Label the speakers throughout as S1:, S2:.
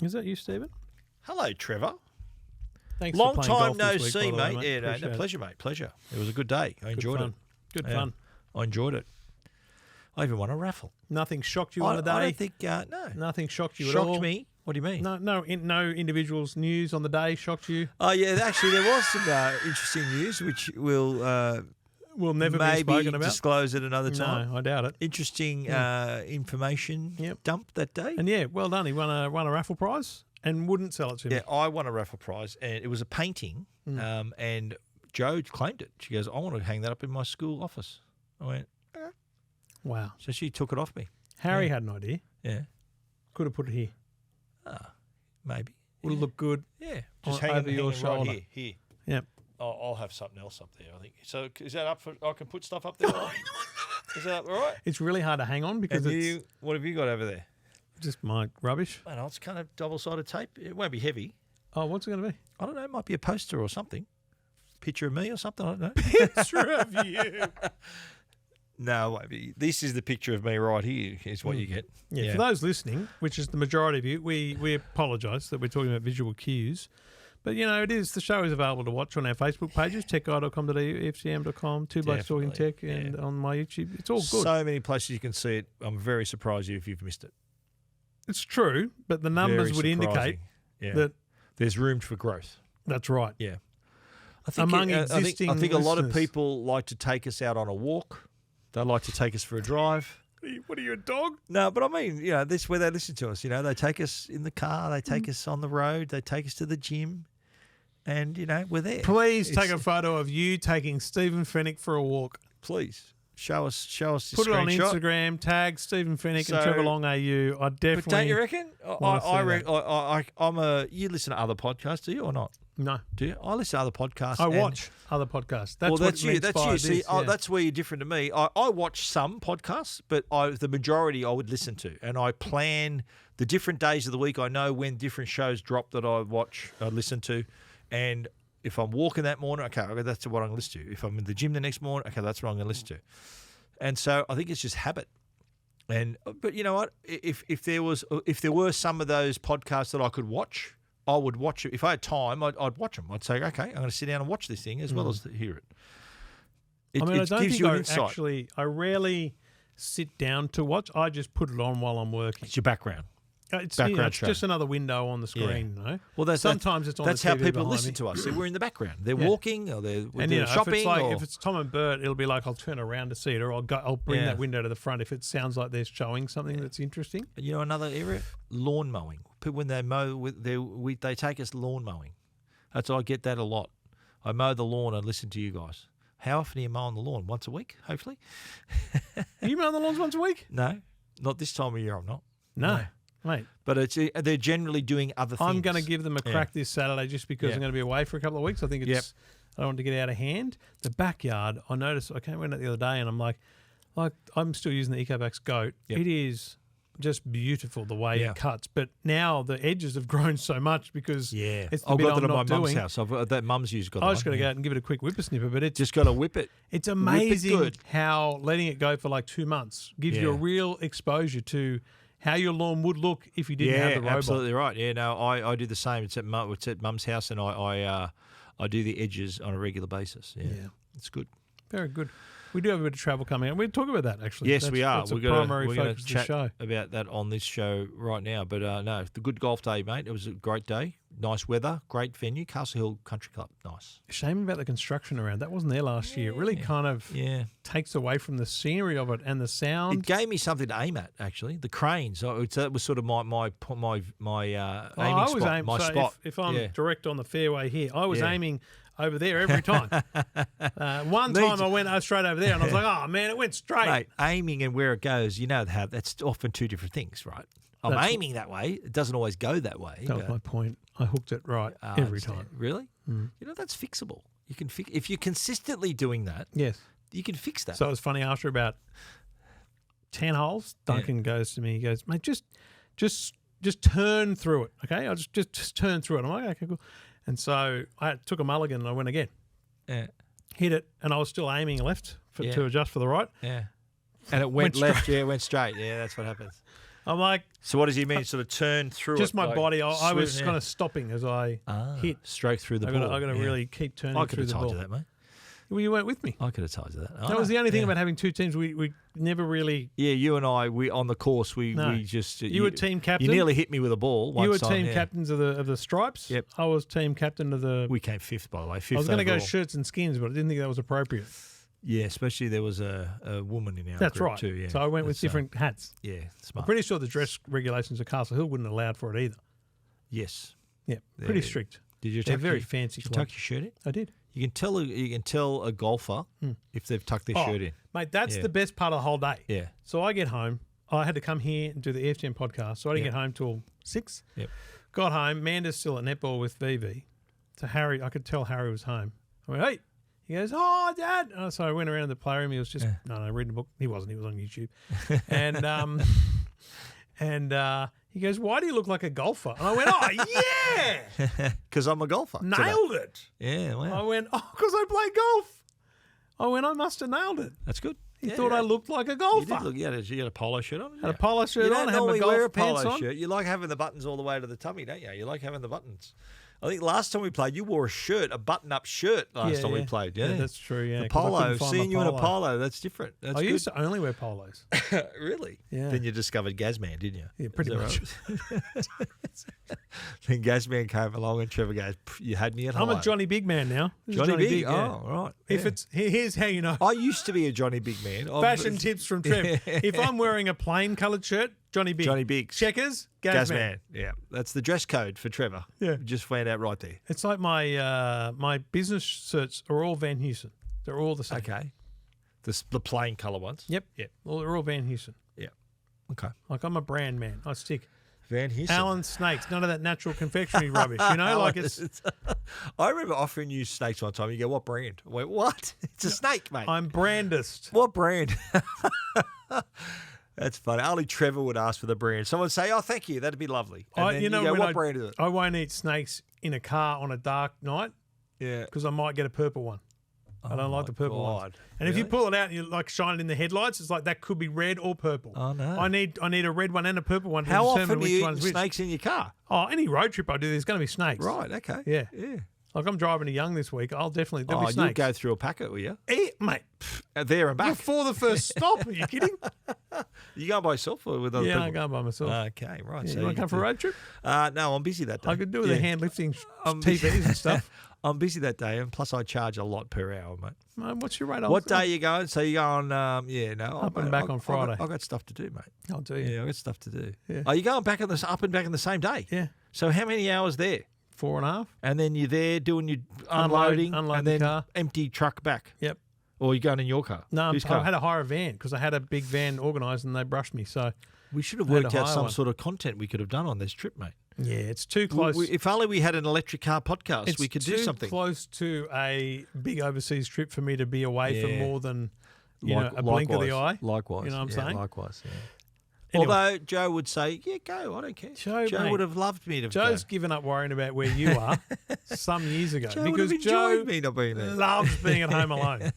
S1: Is that you, Stephen?
S2: Hello, Trevor.
S1: Thanks
S2: Long
S1: for playing
S2: time
S1: golf
S2: no
S1: this week,
S2: see,
S1: by the way,
S2: mate. Yeah, no,
S1: Appreciate it.
S2: pleasure, mate. Pleasure. It was a good day. I enjoyed it.
S1: Good
S2: Yeah,
S1: fun.
S2: I enjoyed it. I even won a raffle.
S1: Nothing shocked you on the day?
S2: I don't think, no.
S1: Nothing shocked you at all?
S2: Shocked me? What do you mean?
S1: No individuals' news on the day shocked you?
S2: Oh, yeah, actually, there was some interesting news, which
S1: Will never be
S2: maybe
S1: spoken about?
S2: disclose at another time.
S1: No, I doubt it.
S2: Interesting information dump that day.
S1: And yeah, well done. He won a raffle prize and wouldn't sell it to me.
S2: Yeah, I won a raffle prize, and it was a painting, and Jo claimed it. She goes, I want to hang that up in my school office. I went, okay.
S1: Wow.
S2: So she took it off me.
S1: Harry had an idea.
S2: Yeah.
S1: Could have put it here.
S2: Maybe.
S1: Would have looked good.
S2: Yeah. Just
S1: over your shoulder.
S2: Right here.
S1: Yep.
S2: I'll have something else up there, I think. So is that up for, I can put stuff up there? Is that all right?
S1: It's really hard to hang on because
S2: what have you got over there?
S1: just my rubbish.
S2: I know, it's kind of double-sided tape. It won't be heavy.
S1: Oh, what's it going to be?
S2: I don't know. It might be a poster or something. Picture of me or something. I don't know.
S1: Picture of you.
S2: No, it won't be. This is the picture of me right here is what you get.
S1: Yeah, for those listening, which is the majority of you, we apologise that we're talking about visual cues. But, you know, the show is available to watch on our Facebook pages, techguide.com.au, fcm.com, Two Blokes Talking Tech, and on my YouTube. It's all good.
S2: So many places you can see it. I'm very surprised if you've missed it.
S1: It's true, but the numbers would indicate that
S2: there's room for growth.
S1: That's right.
S2: Yeah. I think
S1: existing
S2: I think a lot of
S1: listeners.
S2: people like to take us out on a walk. They like to take us for a drive.
S1: What are you, a dog?
S2: No, but I mean, you know, this is where they listen to us. You know, they take us in the car, they take us on the road, they take us to the gym, and, you know, we're there.
S1: Please take a photo of you taking Stephen Fennick for a walk.
S2: Please. Show us the
S1: Put it on
S2: screenshot.
S1: Instagram, tag Stephen Fennick and Trevor Long AU. I definitely.
S2: But don't you reckon? I'm a. You listen to other podcasts, do you, or not?
S1: No.
S2: Do you? I listen to other podcasts.
S1: I watch other podcasts. That's
S2: you. That's you. See,
S1: yeah.
S2: that's where you're different to me. I watch some podcasts, but the majority I would listen to, and I plan the different days of the week. I know when different shows drop that I watch, I listen to, and if I'm walking that morning, okay, that's what I'm going to listen to. If I'm in the gym the next morning, okay, that's what I'm going to listen to. And so I think it's just habit. But you know what? If there were some of those podcasts that I could watch, I would watch it. If I had time, I'd watch them. I'd say, okay, I'm going to sit down and watch this thing as well as hear it.
S1: I don't
S2: gives
S1: think
S2: you an insight.
S1: I rarely sit down to watch. I just put it on while I'm working.
S2: It's your background.
S1: It's
S2: show.
S1: just another window on the screen, you know?
S2: Well,
S1: sometimes it's on
S2: that's
S1: the TV
S2: how people
S1: behind
S2: listen
S1: me.
S2: to us. We're in the background. They're walking, or they're shopping.
S1: If it's Tom and Bert, it'll be like I'll turn around to see it, or I'll bring that window to the front if it sounds like they're showing something that's interesting.
S2: You know, another area, lawn mowing. People when they mow, they take us lawn mowing. I get that a lot. I mow the lawn and listen to you guys. How often are you mowing the lawn? Once a week, hopefully.
S1: Are you mowing the lawns once a week?
S2: No, not this time of year. I'm not.
S1: No. Mate,
S2: but they're generally doing other things.
S1: I'm going to give them a crack this Saturday just because I'm going to be away for a couple of weeks. I think I don't want to get out of hand. The backyard, I noticed, I came in it the other day and I'm like I'm still using the Ecovacs Goat.
S2: Yep.
S1: It is just beautiful the way it cuts. But now the edges have grown so much because it's the
S2: I've
S1: bit
S2: got that
S1: I'm
S2: at my
S1: not
S2: mum's
S1: doing.
S2: house. That mum's used got.
S1: I just got to go out and give it a quick whippersnipper, but it's
S2: just got to whip it.
S1: It's amazing
S2: good.
S1: how letting it go for like 2 months gives you a real exposure to how your lawn would look if you didn't have the robot.
S2: Absolutely right. Yeah, no, I do the same. It's at mum's house, and I do the edges on a regular basis. Yeah, it's good.
S1: Very good. We do have a bit of travel coming out. We'll talk about that, actually.
S2: Yes, we are.
S1: We're going to
S2: chat
S1: show
S2: about that on this show right now. But no, the good golf day, mate. It was a great day. Nice weather, great venue. Castle Hill Country Club, nice.
S1: Shame about the construction around. That wasn't there last year. It really kind of takes away from the scenery of it and the sound.
S2: It gave me something to aim at, actually. The cranes. That was sort of my aiming spot. My spot.
S1: If I'm direct on the fairway here, I was aiming over there every time. One time I went straight over there and I was like, oh, man, it went straight.
S2: Mate, aiming and where it goes, you know, that's often two different things, right? I'm aiming that way. It doesn't always go that way.
S1: That was my point. I hooked it right every time.
S2: Really? Mm. You know, that's fixable. You can if you're consistently doing that.
S1: Yes.
S2: You can fix that.
S1: So it was funny. After about 10 holes, Duncan goes to me. He goes, mate, just turn through it, okay? I'll just turn through it. I'm like, okay, cool. And so I took a mulligan and I went again.
S2: Yeah.
S1: Hit it, and I was still aiming left to adjust for the right.
S2: Yeah. And it went left. It went straight. Yeah, that's what happens.
S1: I'm like,
S2: So what does he mean? Sort of turn through
S1: just
S2: it,
S1: my
S2: like
S1: body. I was
S2: swoop,
S1: kind of stopping as I hit.
S2: stroke through the
S1: I
S2: ball.
S1: got to really keep turning
S2: I could
S1: through
S2: have
S1: the
S2: told
S1: ball.
S2: you that, mate.
S1: Well, you weren't with me.
S2: I could have told you that.
S1: That was the only thing about having two teams. We never really.
S2: Yeah, you and I, we on the course, we just.
S1: You were team captain.
S2: You nearly hit me with a ball.
S1: You were
S2: once
S1: team captains of the Stripes.
S2: Yep.
S1: I was team captain of the.
S2: We came fifth, by the way. Fifth.
S1: I was going to go
S2: overall.
S1: shirts and skins, but I didn't think that was appropriate.
S2: Yeah, especially there was a woman in our
S1: That's
S2: group
S1: right.
S2: too. Yeah,
S1: So I went with
S2: That's,
S1: different hats.
S2: Yeah,
S1: I'm
S2: smart.
S1: pretty sure the dress regulations of Castle Hill wouldn't have allowed for it either.
S2: Yes.
S1: Yeah, pretty strict.
S2: Did you?
S1: They're
S2: tuck
S1: very
S2: your,
S1: fancy.
S2: Did you tuck your shirt in?
S1: I did.
S2: You can tell a golfer if they've tucked their shirt in.
S1: Mate, that's the best part of the whole day.
S2: Yeah.
S1: So I get home. I had to come here and do the EFTM podcast, so I didn't get home till 6.
S2: Yep.
S1: Got home. Manda's still at netball with Vivi. So Harry, I could tell Harry was home. I went, hey. He goes, oh, Dad. So I went around the playroom. He was just, reading a book. He wasn't. He was on YouTube. And he goes, why do you look like a golfer? And I went, oh, yeah.
S2: Because I'm a golfer.
S1: Nailed it.
S2: Yeah, wow.
S1: I went, oh, because I play golf. I went, I must have nailed it.
S2: That's good.
S1: He thought I looked like a golfer.
S2: You did look. You had a polo shirt on.
S1: Had a polo shirt
S2: you
S1: on.
S2: don't
S1: Had my
S2: normally
S1: golf
S2: wear a
S1: pants
S2: polo
S1: on.
S2: shirt. You like having the buttons all the way to the tummy, don't you? You like having the buttons. I think last time we played, you wore a shirt, a button-up shirt. Last time we played, yeah,
S1: that's true. Yeah,
S2: the
S1: 'cause I
S2: polo.
S1: couldn't find
S2: Seeing
S1: my
S2: you in a
S1: polo.
S2: polo, that's different. That's
S1: I
S2: good.
S1: used to only wear polos.
S2: Really?
S1: Yeah.
S2: Then you discovered Gazman, didn't you?
S1: Yeah, pretty
S2: Is
S1: much.
S2: that right? Then Gazman came along and Trevor goes, "You had me at
S1: I'm
S2: hello."
S1: a Johnny Big man now. This is
S2: Johnny Big.
S1: yeah.
S2: Oh, right.
S1: If
S2: yeah.
S1: it's here's how you know.
S2: I used to be a Johnny Big man.
S1: Fashion tips from Trev. If I'm wearing a plain coloured shirt, Johnny Big.
S2: Johnny Big.
S1: Checkers, Gazman.
S2: Gazman. Yeah, that's the dress code for Trevor.
S1: Yeah.
S2: We just found out right there.
S1: It's like my my business shirts are all Van Heusen. They're all the same.
S2: Okay. The plain colour ones.
S1: Yep.
S2: Yep.
S1: Well, they're all Van Heusen.
S2: Yeah. Okay.
S1: Like I'm a brand man. I stick.
S2: Van Heusen.
S1: Allen Snakes. None of that natural confectionery rubbish. You know, like it's.
S2: I remember offering you snakes one time. You go, what brand? I went, what? It's a snake, mate.
S1: I'm brandest.
S2: What brand? That's funny. Only Trevor would ask for the brand. Someone would say, oh, thank you. That'd be lovely. And then you go,
S1: when
S2: what brand is it?
S1: I won't eat snakes in a car on a dark night
S2: Yeah.
S1: because I might get a purple one. I don't like the purple ones. And if you
S2: Really?
S1: pull it out and you like shine it in the headlights, it's like that could be red or purple.
S2: Oh, no.
S1: I need a red one and a purple one to
S2: How
S1: determine
S2: often are
S1: which
S2: you
S1: one's
S2: eating
S1: which.
S2: snakes in your car?
S1: Oh, any road trip I do, there's going to be snakes.
S2: Right, okay.
S1: Yeah.
S2: Yeah.
S1: Like I'm driving to Young this week. I'll definitely there'll be
S2: Oh,
S1: snakes.
S2: you'll go through a packet, will you?
S1: Mate,
S2: There and back.
S1: before the first stop. Are you kidding?
S2: You go by yourself or with other
S1: Yeah,
S2: people?
S1: I go by myself.
S2: Okay, right.
S1: Yeah,
S2: So
S1: you want to come for a road trip?
S2: No, I'm busy that day.
S1: I could do with the hand lifting
S2: I'm
S1: TVs and stuff.
S2: I'm busy that day, and plus I charge a lot per hour, mate.
S1: What's your rate?
S2: What day are you going? So you go on,
S1: Up and back on Friday.
S2: I've got stuff to do, mate.
S1: I'll do you.
S2: Yeah, I've got stuff to do.
S1: Yeah.
S2: Are you going back on up and back in the same day?
S1: Yeah.
S2: So how many hours there?
S1: 4.5.
S2: And then you're there doing your unloading,
S1: unload
S2: and
S1: the
S2: then
S1: car.
S2: empty truck back.
S1: Yep.
S2: Or you're going in your car?
S1: No,
S2: Whose
S1: I
S2: car?
S1: had to hire a van because I had a big van organised and they brushed me. So
S2: We should have
S1: I had
S2: worked
S1: to
S2: out
S1: hire
S2: some
S1: one.
S2: sort of content we could have done on this trip, mate.
S1: yeah, it's too close.
S2: If only we had an electric car podcast,
S1: it's
S2: we could
S1: too
S2: do something.
S1: close to a big overseas trip for me to be away for
S2: Yeah.
S1: more than a blink of the eye.
S2: Likewise.
S1: You know what I'm
S2: yeah,
S1: saying?
S2: Likewise, yeah.
S1: Anyway.
S2: Although Joe would say, yeah, go, I don't care.
S1: Joe, mate,
S2: would have loved me to
S1: Joe's
S2: go.
S1: given up worrying about where you are some years ago
S2: Joe would
S1: because
S2: have
S1: Joe
S2: enjoyed me not being there.
S1: loves being at home alone.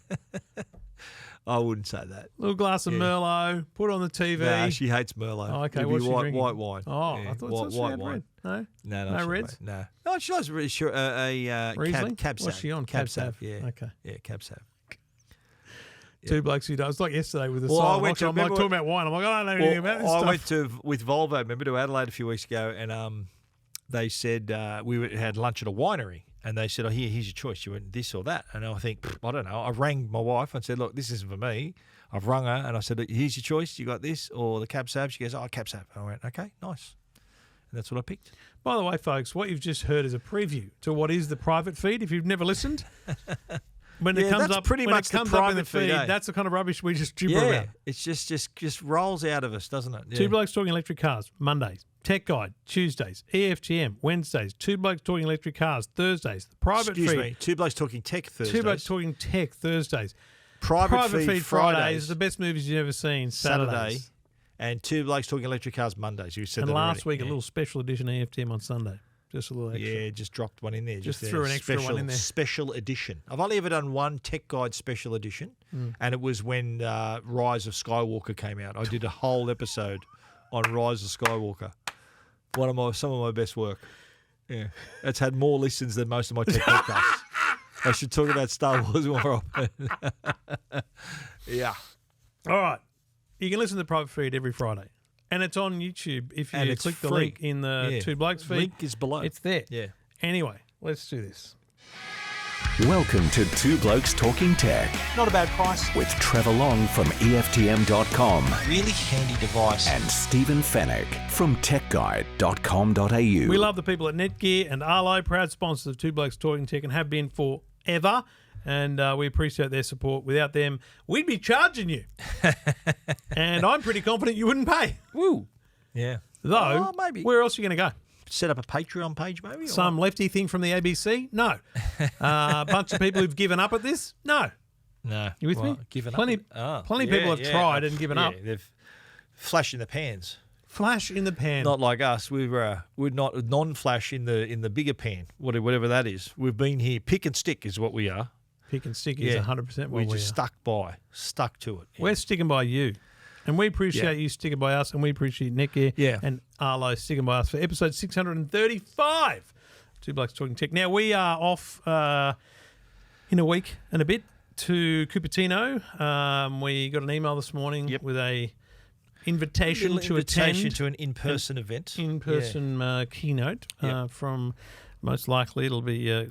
S2: I wouldn't say that.
S1: Little glass of
S2: Yeah.
S1: Merlot, put on the TV.
S2: No, she hates Merlot.
S1: Oh, okay,
S2: It'd be
S1: what's she
S2: white,
S1: drinking?
S2: white wine.
S1: Oh,
S2: Yeah,
S1: I thought
S2: white,
S1: she
S2: white
S1: had
S2: wine.
S1: red. No,
S2: No,
S1: no
S2: she
S1: reds?
S2: won't. No. Oh, she likes a
S1: Riesling?
S2: cab sav.
S1: What's she on?
S2: Cab
S1: Cab
S2: sav.
S1: sav.
S2: Yeah.
S1: Okay.
S2: Yeah, cab sav.
S1: Two blokes who do. It's like yesterday with the
S2: Well, I
S1: silent
S2: went
S1: auction.
S2: to-
S1: I'm like
S2: remember-
S1: talking about wine. I'm like, I don't know anything about this
S2: I
S1: stuff.
S2: went to with Volvo, remember, to Adelaide a few weeks ago, and they said had lunch at a winery, and they said, "Oh, here's your choice. You want this or that?" And I think, I don't know. I rang my wife and said, "Look, this isn't for me." I've rung her and I said, "Look, here's your choice. You got this or the cab sav?" She goes, "Oh, cab sav." I went, "Okay, nice." And that's what I picked.
S1: By the way, folks, what you've just heard is a preview to what is the private feed. If you've never listened, when it
S2: Yeah,
S1: comes
S2: that's
S1: up,
S2: pretty
S1: when
S2: much
S1: it
S2: the
S1: comes up in the
S2: private feed,
S1: feed,
S2: eh?
S1: that's the kind of rubbish we just gibber
S2: Yeah,
S1: about.
S2: it's just rolls out of us, doesn't it? Yeah.
S1: Two Blokes Talking Electric Cars, Mondays. Tech Guide, Tuesdays. EFTM, Wednesdays. Two Blokes Talking Electric Cars, Thursdays. The private
S2: Excuse
S1: feed.
S2: me. Two Blokes Talking Tech Thursdays.
S1: Two Blokes Talking Tech, Thursdays.
S2: Private feed
S1: Fridays. The best movies you've ever seen,
S2: Saturday.
S1: Saturdays.
S2: And Two Blokes Talking Electric Cars Mondays. You said
S1: And
S2: that
S1: last
S2: already.
S1: week, a
S2: Yeah.
S1: little special edition EFTM on Sunday. Just a little extra.
S2: Yeah, just dropped one in there.
S1: Just
S2: a
S1: threw an extra one in there.
S2: Special edition. I've only ever done one Tech Guide special edition, and it was when Rise of Skywalker came out. I did a whole episode on Rise of Skywalker. Some of my best work. Yeah, it's had more listens than most of my tech podcasts. I should talk about Star Wars more often. Yeah.
S1: All right. You can listen to the private feed every Friday. And it's on YouTube. If you click the link in the Two Blokes feed,
S2: link is below.
S1: It's there.
S2: Yeah.
S1: Anyway, let's do this.
S3: Welcome to Two Blokes Talking Tech
S4: Not a bad price.
S3: with Trevor Long from EFTM.com
S4: Really handy device.
S3: and Stephen Fennick from TechGuide.com.au.
S1: We love the people at Netgear and Arlo, proud sponsors of Two Blokes Talking Tech and have been forever. And we appreciate their support. Without them, we'd be charging you. And I'm pretty confident you wouldn't pay.
S2: Woo. Yeah.
S1: Though,
S2: maybe.
S1: where else are you going to go?
S2: Set up a Patreon page, maybe?
S1: Some lefty thing from the ABC? No. A bunch of people who've given up at this? No.
S2: No.
S1: You with me?
S2: Given
S1: Plenty
S2: up.
S1: of people have tried and given up.
S2: They've flash in the pans.
S1: Flash in the pan.
S2: Not like us. We're not non-flash in the bigger pan, whatever that is. We've been here. Pick and stick is what we are.
S1: Pick and stick is 100% what
S2: we just stuck to it. Yeah.
S1: We're sticking by you. And we appreciate you sticking by us, and we appreciate Netgear and Arlo sticking by us for episode 635. Two Blokes Talking Tech. Now, we are off in a week and a bit to Cupertino. We got an email this morning with a invitation to attend
S2: to an in-person event.
S1: In-person keynote from, most likely, it'll be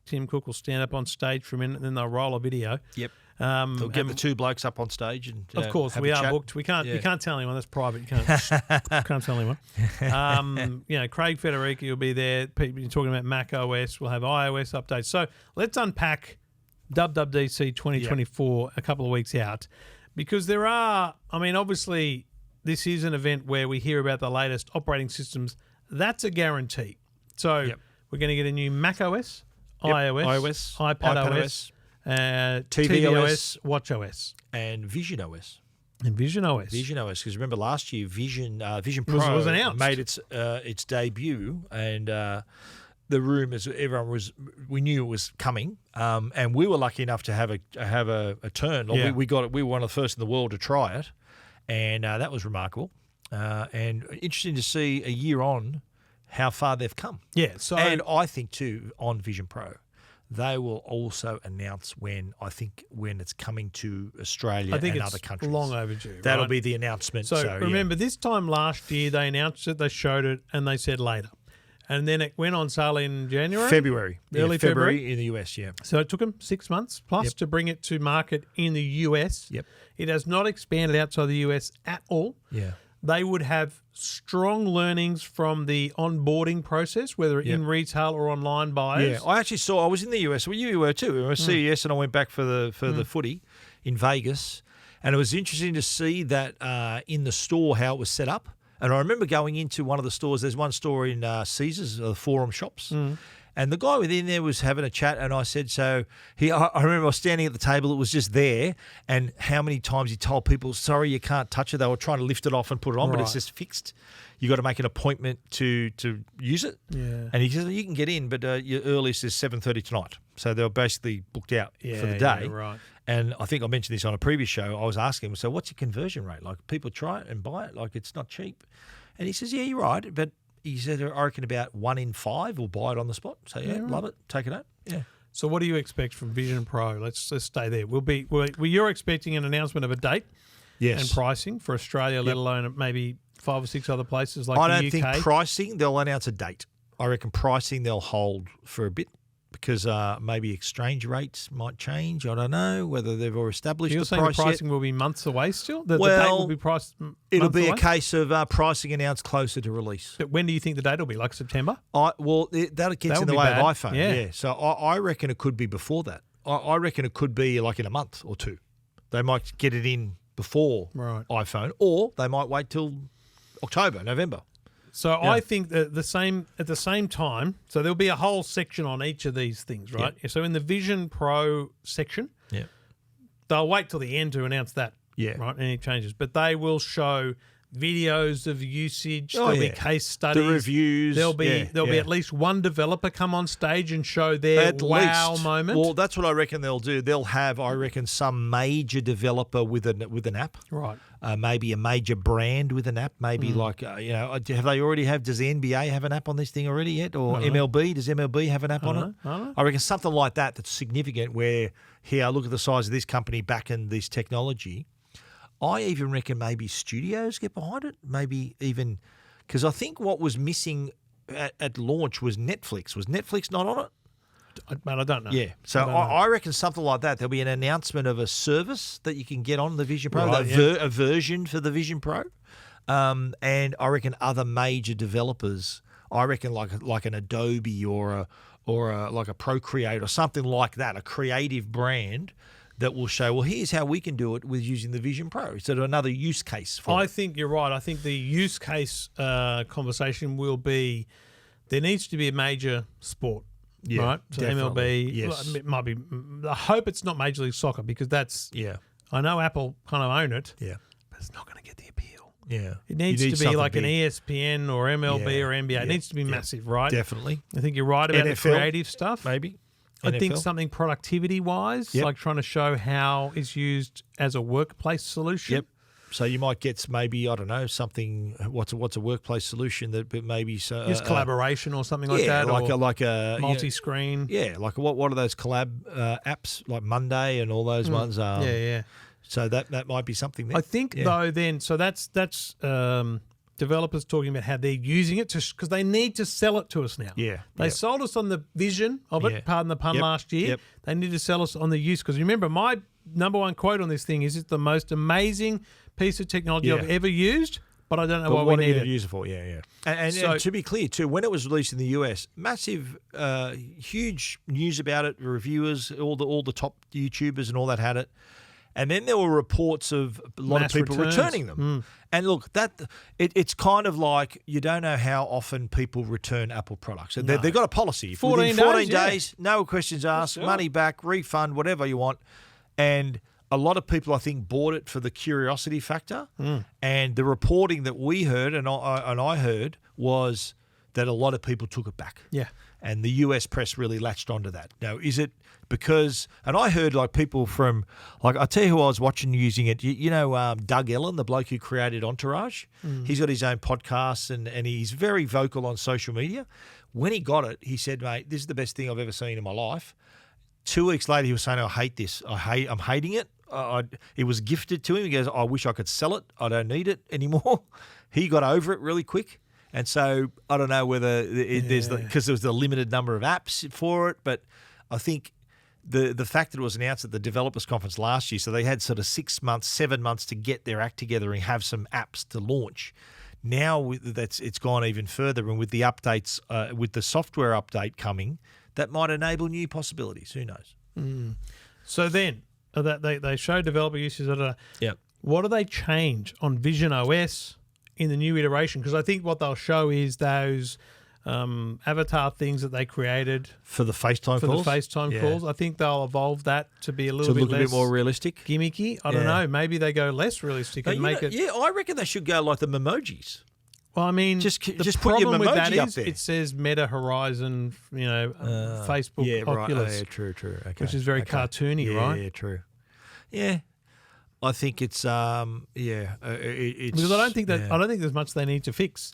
S1: Tim Cook will stand up on stage for a minute and then they'll roll a video.
S2: Yep. They'll get the two blokes up on stage and
S1: of course
S2: have
S1: we
S2: a
S1: are
S2: chat.
S1: booked. We can't tell anyone. That's private. You can't tell anyone. Craig Federici will be there. People talking about Mac OS. We'll have iOS updates. So let's unpack WWDC 2024 a couple of weeks out, because there are. I mean, obviously, this is an event where we hear about the latest operating systems. That's a guarantee. So we're going to get a new Mac OS, iOS, iPadOS. tvOS, WatchOS,
S2: and VisionOS.
S1: VisionOS,
S2: because remember last year Vision Pro
S1: was announced.
S2: made its debut, and the rumours we knew it was coming, and we were lucky enough to have a turn. We got it. We were one of the first in the world to try it, and that was remarkable, and interesting to see a year on how far they've come.
S1: Yeah, so
S2: and I think too on Vision Pro, they will also announce when it's coming to Australia and other countries.
S1: Long overdue.
S2: That'll be the announcement.
S1: So remember, this time last year they announced it, they showed it, and they said later. And then it went on sale in January?
S2: February.
S1: Early February
S2: in the US,
S1: So it took them 6 months plus to bring it to market in the US.
S2: Yep.
S1: It has not expanded outside the US at all.
S2: Yeah.
S1: They would have strong learnings from the onboarding process, whether in retail or online buyers.
S2: Yeah, I was in the US. Well, you were too. We were at CES, and I went back for the footy in Vegas, and it was interesting to see that in the store how it was set up. And I remember going into one of the stores. There's one store in Caesars, the Forum Shops. And the guy within there was having a chat, and I said, I remember I was standing at the table, it was just there, and how many times he told people, sorry, you can't touch it. They were trying to lift it off and put it on, but it's just fixed. You got to make an appointment to use it.
S1: Yeah.
S2: And he said, you can get in, but your earliest is 7:30 tonight. So they were basically booked out for the day.
S1: Yeah, right.
S2: And I think I mentioned this on a previous show. I was asking him, so what's your conversion rate? Like, people try it and buy it, like it's not cheap. And he says, yeah, you're right, but he said, I reckon about 1 in 5 will buy it on the spot. So, love it. Take it out. Yeah.
S1: So what do you expect from Vision Pro? Let's stay there. You're expecting an announcement of a date and pricing for Australia, let alone maybe 5 or 6 other places like the UK.
S2: I don't think pricing, they'll announce a date. I reckon pricing they'll hold for a bit, because maybe exchange rates might change. I don't know whether they've already established
S1: You're
S2: the
S1: saying
S2: price
S1: the pricing
S2: yet.
S1: will be months away still? The date will be priced
S2: It'll be
S1: away?
S2: a case of pricing announced closer to release.
S1: But when do you think the date will be? Like September?
S2: That gets in the
S1: be
S2: way
S1: bad.
S2: of iPhone.
S1: Yeah.
S2: So I reckon it could be before that. I reckon it could be like in a month or two. They might get it in before iPhone, or they might wait till October, November.
S1: So I think that at the same time, so there'll be a whole section on each of these things, right?
S2: Yeah.
S1: So in the Vision Pro section, they'll wait till the end to announce that, right? Any changes, but they will show videos of usage.
S2: Oh,
S1: There'll be
S2: yeah.
S1: case studies.
S2: The reviews.
S1: There'll be
S2: yeah.
S1: at least one developer come on stage and show their wow moment.
S2: Well, that's what I reckon they'll do. They'll have, I reckon, some major developer with an app.
S1: Right.
S2: Maybe a major brand with an app. Maybe like, have they already does the NBA have an app on this thing already yet? Or MLB? Does MLB have an app on it?
S1: I don't know.
S2: I reckon something like that that's significant where, here, look at the size of this company backing this technology. I even reckon maybe studios get behind it. Maybe even, because I think what was missing at launch was Netflix. Was Netflix not on it?
S1: Man, I don't know.
S2: Yeah. So I reckon something like that. There'll be an announcement of a service that you can get on the Vision Pro,
S1: Right,
S2: a version for the Vision Pro. And I reckon other major developers, I reckon like an Adobe or like a Procreate or something like that, a creative brand that will show, well, here's how we can do it with using the Vision Pro. So another use case for it.
S1: I think you're right. I think the use case conversation will be there needs to be a major sport.
S2: Yeah,
S1: right? So
S2: definitely.
S1: MLB,
S2: Yes.
S1: it might be. I hope it's not Major League Soccer because that's.
S2: Yeah.
S1: I know Apple kind of own it.
S2: Yeah.
S1: But it's not going to get the appeal.
S2: Yeah.
S1: It needs
S2: You need
S1: to be
S2: something
S1: like
S2: big.
S1: an ESPN or MLB
S2: Yeah,
S1: or NBA.
S2: yeah,
S1: It needs to be
S2: yeah.
S1: massive, right?
S2: Definitely.
S1: I think you're right about the
S2: NFL,
S1: creative stuff.
S2: Maybe.
S1: I think
S2: NFL.
S1: something productivity-wise,
S2: Yep.
S1: like trying to show how it's used as a workplace solution.
S2: Yep. So you might get maybe, I don't know, something. What's a workplace solution that maybe
S1: Just collaboration or something like that.
S2: like
S1: or
S2: a
S1: multi-screen.
S2: like what are those collab apps like Monday and all those ones?
S1: Yeah.
S2: So that might be something. There.
S1: I think though, then so that's developers talking about how they're using it because they need to sell it to us now.
S2: Yeah,
S1: they
S2: yep.
S1: sold us on the vision of it.
S2: Yeah.
S1: Pardon the pun.
S2: Yep,
S1: Last year,
S2: yep.
S1: they need to sell us on the use because remember my number one quote on this thing is it's the most amazing piece of technology I've ever used. But I don't know
S2: But
S1: why we need
S2: to
S1: it.
S2: use it for. Yeah. And
S1: So-
S2: to be clear too, when it was released in the US, massive, huge news about it. Reviewers, all the top YouTubers and all that had it. And then there were reports of a lot
S1: Mass
S2: of people
S1: returns.
S2: returning them. And look, it's kind of like you don't know how often people return Apple products. So they've got a policy.
S1: 14
S2: Within 14
S1: days,
S2: days, no questions asked,
S1: Sure.
S2: money back, refund, whatever you want. And a lot of people, I think, bought it for the curiosity factor. And the reporting that we heard and I heard was that a lot of people took it back.
S1: Yeah.
S2: And the US press really latched onto that. Now, is it because, and I heard like people from, like I tell you who I was watching using it, you know Doug Ellen, the bloke who created Entourage? He's got his own podcast and he's very vocal on social media. When he got it, he said, mate, this is the best thing I've ever seen in my life. 2 weeks later, he was saying, I hate this. I'm hating it. It was gifted to him. He goes, I wish I could sell it. I don't need it anymore. He got over it really quick. And so I don't know whether there's because there was the limited number of apps for it, but I think the fact that it was announced at the developers conference last year, so they had sort of 6 months, 7 months to get their act together and have some apps to launch. Now it's gone even further, and with the updates, with the software update coming, that might enable new possibilities. Who knows?
S1: So then that they show developer uses.
S2: Yeah.
S1: What do they change on VisionOS in the new iteration? Because I think what they'll show is those avatar things that they created
S2: For the FaceTime
S1: for
S2: calls?
S1: the FaceTime calls. I think they'll evolve that to be a little
S2: To
S1: bit
S2: look a
S1: less
S2: bit more realistic?
S1: gimmicky. I don't
S2: Yeah.
S1: know. Maybe they go less realistic
S2: But
S1: and make it.
S2: Yeah, I reckon they should go like the memojis.
S1: Well, I mean,
S2: Just
S1: the
S2: put your
S1: problem with that
S2: emoji up
S1: is
S2: there.
S1: it says Meta Horizon, Facebook
S2: Yeah, right.
S1: Oculus,
S2: Yeah, true. Okay.
S1: which is very cartoony, right?
S2: Yeah, true. Yeah, I think it's it's
S1: Because I don't think there's much they need to fix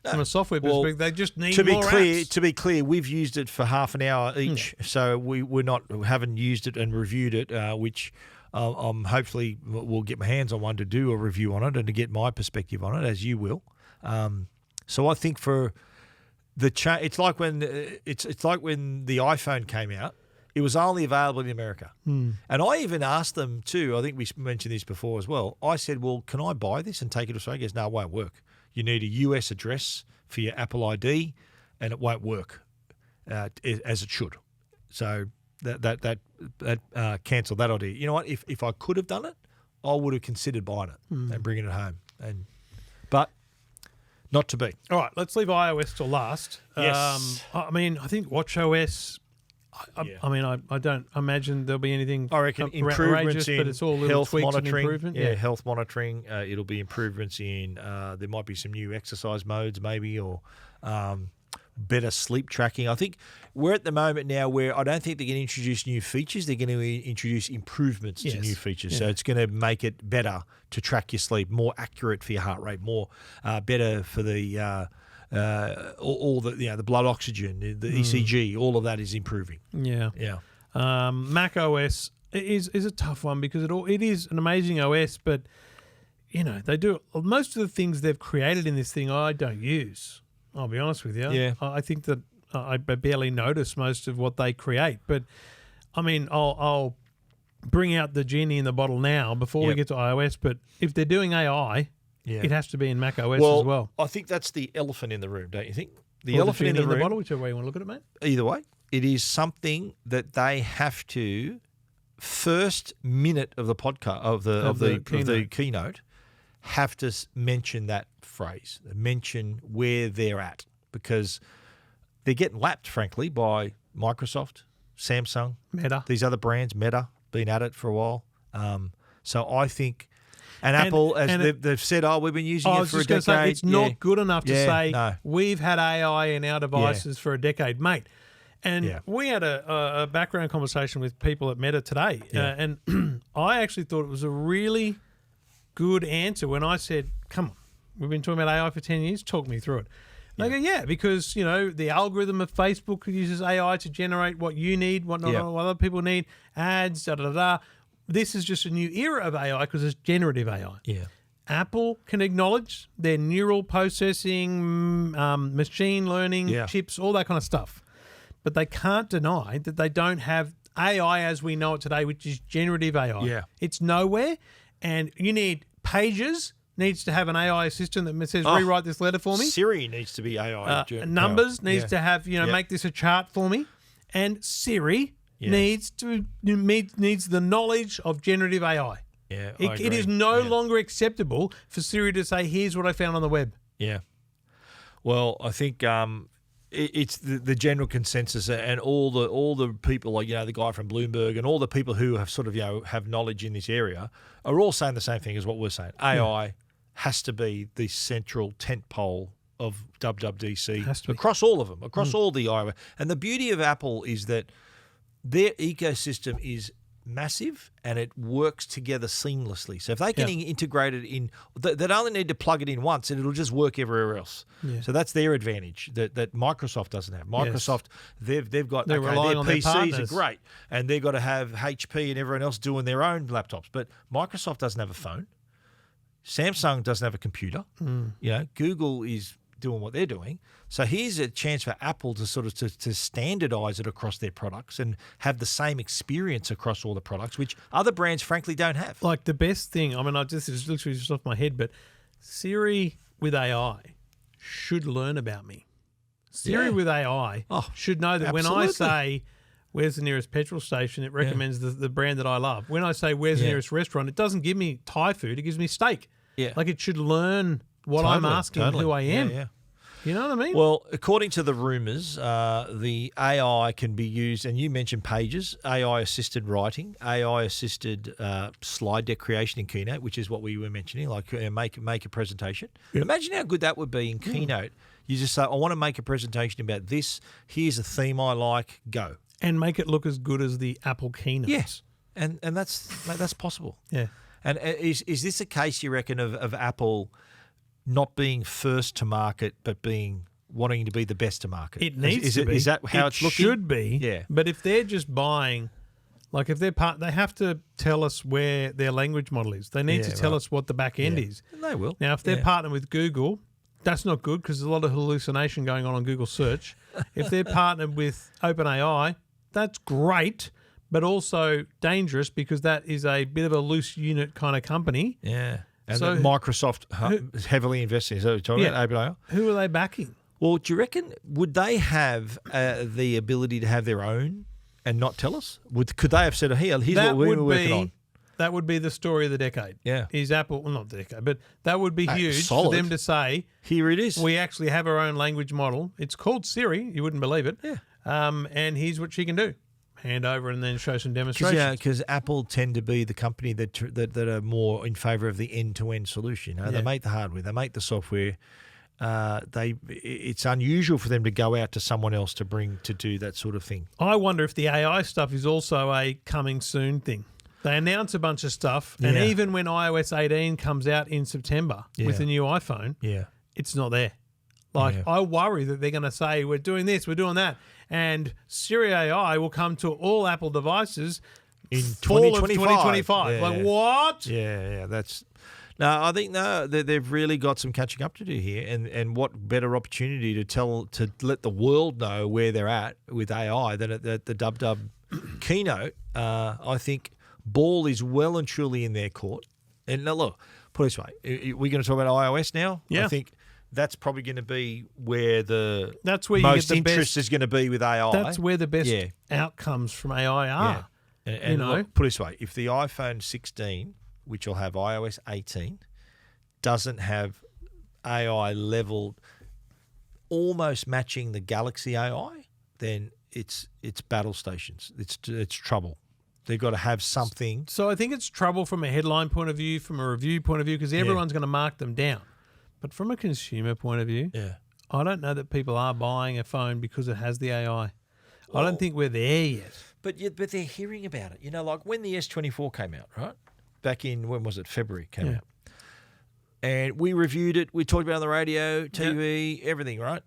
S1: from a software
S2: Well,
S1: perspective. They just need
S2: to be
S1: more
S2: clear.
S1: apps.
S2: To be clear, we've used it for half an hour each, so we haven't used it and reviewed it, which hopefully will get my hands on one to do a review on it and to get my perspective on it, as you will. So I think for the it's like when the iPhone came out. It was only available in America. And I even asked them too, I think we mentioned this before as well. I said, well, can I buy this and take it to Australia? He goes, no, it won't work. You need a US address for your Apple ID and it won't work as it should. So that cancelled that idea. You know what? If I could have done it, I would have considered buying it and bringing it home. But not to be.
S1: All right, let's leave iOS till last.
S2: Yes.
S1: I mean, I think WatchOS, I mean, I don't imagine there'll be anything.
S2: I reckon
S1: outrageous,
S2: improvements
S1: but
S2: in
S1: it's all little
S2: health
S1: tweaks and
S2: monitoring.
S1: improvement.
S2: Yeah, health monitoring. It'll be improvements in. There might be some new exercise modes, maybe, or better sleep tracking. I think we're at the moment now where I don't think they're going to introduce new features. They're going to introduce improvements to new features. So it's going to make it better to track your sleep, more accurate for your heart rate, more better for the all the the blood oxygen, the ECG. All of that is improving.
S1: Yeah. macOS is a tough one because it is an amazing OS, but they do most of the things they've created in this thing I don't use. I'll be honest with you.
S2: Yeah.
S1: I think that I barely notice most of what they create. But, I mean, I'll bring out the genie in the bottle now before we get to iOS. But if they're doing AI, it has to be in macOS as well.
S2: I think that's the elephant in the room, don't you think? The
S1: Or
S2: elephant
S1: genie
S2: in the room.
S1: bottle, whichever way you want to look at it, mate.
S2: Either way, it is something that they have to, first minute of the podcast, of the keynote, have to mention that phrase, mention where they're at, because they're getting lapped, frankly, by Microsoft, Samsung,
S1: Meta.
S2: these other brands. Meta, been at it for a while. So I think, and Apple, they've said, we've been using it for a decade.
S1: Say, it's not good enough to say
S2: no.
S1: we've had AI in our devices for a decade, mate. And we had a background conversation with people at Meta today, and I actually thought it was a really good answer when I said, come on, we've been talking about AI for 10 years, talk me through it. And they go, because, the algorithm of Facebook uses AI to generate what you need, what other people need, ads, da-da-da-da. This is just a new era of AI because it's generative AI.
S2: Yeah.
S1: Apple can acknowledge their neural processing, machine learning chips, all that kind of stuff. But they can't deny that they don't have AI as we know it today, which is generative AI.
S2: Yeah.
S1: It's nowhere, and you need Pages needs to have an AI assistant that says, rewrite this letter for me.
S2: Siri needs to be AI.
S1: Numbers needs to have, make this a chart for me. And Siri needs the knowledge of generative AI.
S2: Yeah,
S1: It is no longer acceptable for Siri to say, here's what I found on the web.
S2: Yeah. Well, I think it's the general consensus, and all the people, like the guy from Bloomberg and all the people who have sort of have knowledge in this area are all saying the same thing as what we're saying. AI has to be the central tentpole of WWDC across all of them, across all the iOS. And the beauty of Apple is that their ecosystem is massive and it works together seamlessly. So if they can integrate it in, they only need to plug it in once and it'll just work everywhere else. Yeah. So that's their advantage that Microsoft doesn't have. Microsoft, they've got
S1: their
S2: PCs are great, and they've got to have HP and everyone else doing their own laptops. But Microsoft doesn't have a phone. Samsung doesn't have a computer. Google is doing what they're doing. So here's a chance for Apple to sort of to standardize it across their products and have the same experience across all the products, which other brands frankly don't have.
S1: Like the best thing, I mean, this is literally just off my head, but Siri with AI should learn about me. Siri with AI should know that when I say, where's the nearest petrol station, it recommends the brand that I love. When I say, where's the nearest restaurant, it doesn't give me Thai food, it gives me steak. Yeah. Like it should learn what I'm asking, who I am. Yeah. You know what I mean?
S2: Well, according to the rumours, the AI can be used, and you mentioned Pages, AI-assisted writing, AI-assisted slide deck creation in Keynote, which is what we were mentioning, like make a presentation. Yep. Imagine how good that would be in Keynote. You just say, I want to make a presentation about this. Here's a theme I like. Go.
S1: And make it look as good as the Apple Keynote.
S2: Yes, and that's possible.
S1: Yeah.
S2: And is this a case, you reckon, of Apple not being first to market, but wanting to be the best to market?
S1: It needs to be.
S2: Is that how it's looking?
S1: It should be. Yeah. But if they're just buying, like if they're they have to tell us where their language model is. They need to tell us what the back end is.
S2: And they will.
S1: Now, if they're partnering with Google, that's not good because there's a lot of hallucination going on Google search. If they're partnered with OpenAI, that's great, but also dangerous because that is a bit of a loose unit kind of company.
S2: Yeah. And so Microsoft is heavily investing. Is that what you're talking about, OpenAI?
S1: Who are they backing?
S2: Well, do you reckon, would they have the ability to have their own and not tell us? Could they have said, here's what we were working on?
S1: That would be the story of the decade.
S2: Yeah.
S1: Is Apple, well, not the decade, but that would be huge for them to say,
S2: here it is.
S1: We actually have our own language model. It's called Siri. You wouldn't believe it.
S2: Yeah.
S1: And here's what she can do. hand over and then show some demonstrations.
S2: Because Apple tend to be the company that are more in favour of the end-to-end solution. They make the hardware, they make the software. It's unusual for them to go out to someone else to do that sort of thing.
S1: I wonder if the AI stuff is also a coming soon thing. They announce a bunch of stuff, and even when iOS 18 comes out in September with the new iPhone, it's not there. I worry that they're going to say, we're doing this, we're doing that, and Siri AI will come to all Apple devices
S2: in
S1: fall of
S2: 2025.
S1: 2025. What?
S2: Yeah, that's... No, I think they've really got some catching up to do here, and what better opportunity to let the world know where they're at with AI than at the WW keynote. I think ball is well and truly in their court. And now look, put it this way, we're going to talk about iOS now.
S1: Yeah.
S2: I think that's probably going to be where
S1: you
S2: most
S1: get the
S2: interest
S1: best,
S2: is going to be with AI.
S1: That's where the best outcomes from AI are.
S2: Yeah. And look, put it this way, if the iPhone 16, which will have iOS 18, doesn't have AI level almost matching the Galaxy AI, then it's battle stations. It's trouble. They've got to have something.
S1: So I think it's trouble from a headline point of view, from a review point of view, because everyone's going to mark them down. But from a consumer point of view, I don't know that people are buying a phone because it has the AI. I don't think we're there yet.
S2: But they're hearing about it. Like when the S24 came out, right? Back in, when was it? February came out. And we reviewed it. We talked about it on the radio, TV, everything, right?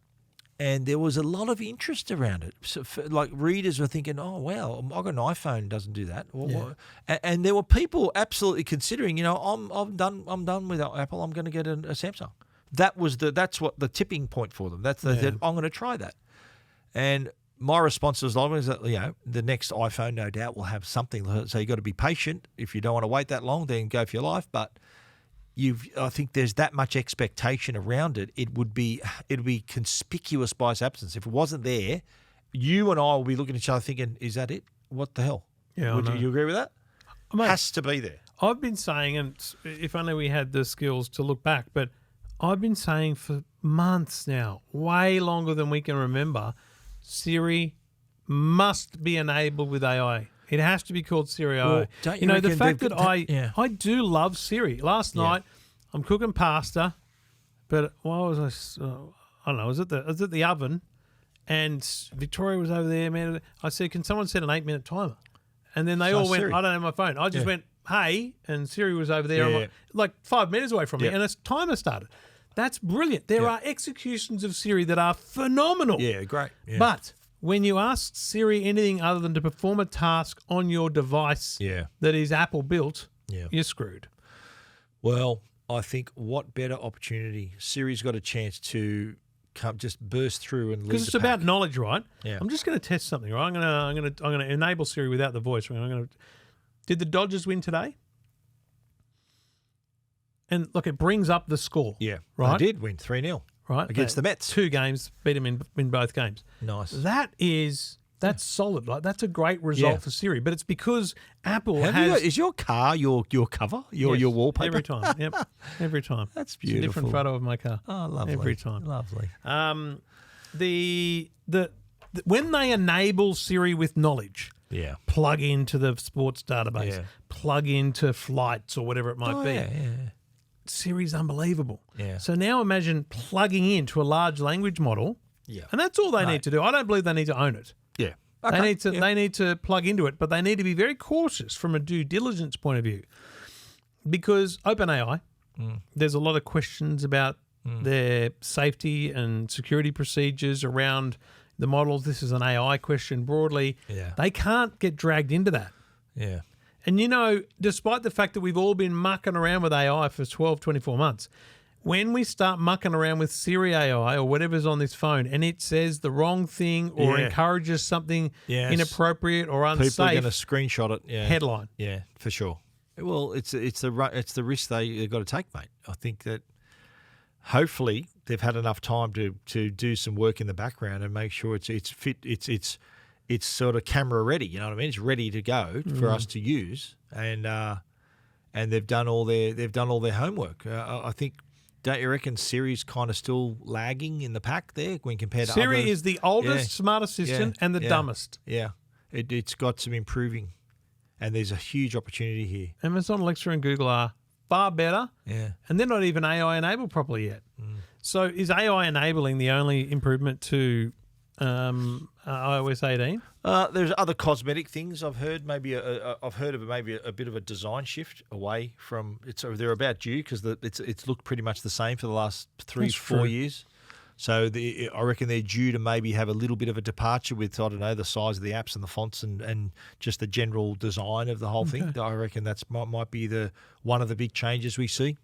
S2: And there was a lot of interest around it. So readers were thinking, oh, wow, I've got an iPhone, doesn't do that. And there were people absolutely considering, I'm done with Apple. I'm going to get a Samsung. That's what the tipping point for them. They said, I'm going to try that. And my response was always that, the next iPhone, no doubt, will have something. So you've got to be patient. If you don't want to wait that long, then go for your life. But I think there's that much expectation around it. It'd be conspicuous by its absence. If it wasn't there, you and I will be looking at each other thinking, "Is that it? What the hell?"
S1: Yeah,
S2: Would you agree with that?
S1: Mate,
S2: has to be there.
S1: I've been saying, and if only we had the skills to look back, but I've been saying for months now, way longer than we can remember, Siri must be enabled with AI. It has to be called Siri AI.
S2: Well, don't you
S1: the
S2: reckon
S1: fact that I do love Siri. Last night, I'm cooking pasta, but what was I don't know. I was at the oven, and Victoria was over there. Man, I said, "Can someone set an 8-minute timer?" And then they all went,
S2: Siri.
S1: "I don't have my phone." I just went, "Hey," and Siri was over there, like 5 meters away from me, and a timer started. That's brilliant. There are executions of Siri that are phenomenal.
S2: Yeah, great. Yeah.
S1: But when you ask Siri anything other than to perform a task on your device that is Apple built, you're screwed.
S2: Well, I think what better opportunity? Siri's got a chance to just burst through and lead
S1: because it's
S2: the pack.
S1: about knowledge, right?
S2: Yeah.
S1: I'm just going to test something, right? I'm going to enable Siri without the voice. Did the Dodgers win today? And look, it brings up the score.
S2: Yeah,
S1: right.
S2: They did win 3-0.
S1: Right,
S2: against the Mets.
S1: 2 games, beat them in both games.
S2: Nice.
S1: That's solid. Like that's a great result for Siri. But it's because Apple
S2: is your car your cover, your wallpaper
S1: every time. Yep, every time.
S2: That's beautiful.
S1: It's a different photo of my car.
S2: Oh, lovely.
S1: Every time.
S2: Lovely.
S1: When they enable Siri with knowledge, plug into the sports database, plug into flights or whatever it might be. Siri's unbelievable.
S2: Yeah.
S1: So now imagine plugging into a large language model. Yeah. And that's all they need to do. I don't believe they need to own it.
S2: Yeah.
S1: Okay. They need to plug into it, but they need to be very cautious from a due diligence point of view. Because OpenAI, there's a lot of questions about their safety and security procedures around the models. This is an AI question broadly.
S2: Yeah.
S1: They can't get dragged into that.
S2: Yeah.
S1: And, despite the fact that we've all been mucking around with AI for 12, 24 months, when we start mucking around with Siri AI or whatever's on this phone and it says the wrong thing or encourages something inappropriate or unsafe,
S2: people are going to screenshot it. Yeah.
S1: Headline.
S2: Yeah, for sure. Well, it's the risk they've got to take, mate. I think that hopefully they've had enough time to do some work in the background and make sure it's fit. It's sort of camera ready, you know what I mean? It's ready to go for us to use, and they've done all their homework. I think, don't you reckon Siri's kind of still lagging in the pack there when compared to
S1: Siri
S2: others?
S1: is the oldest smart assistant and the dumbest.
S2: Yeah, It's got some improving, and there's a huge opportunity here.
S1: Amazon, Alexa, and Google are far better, and they're not even AI enabled properly yet. So is AI enabling the only improvement to iOS 18?
S2: There's other cosmetic things I've heard. I've heard of maybe a bit of a design shift away from. They're about due because it's looked pretty much the same for the last 3-4 years. So I reckon they're due to maybe have a little bit of a departure with, I don't know, the size of the apps and the fonts and just the general design of the whole thing. I reckon that's might be one of the big changes we see.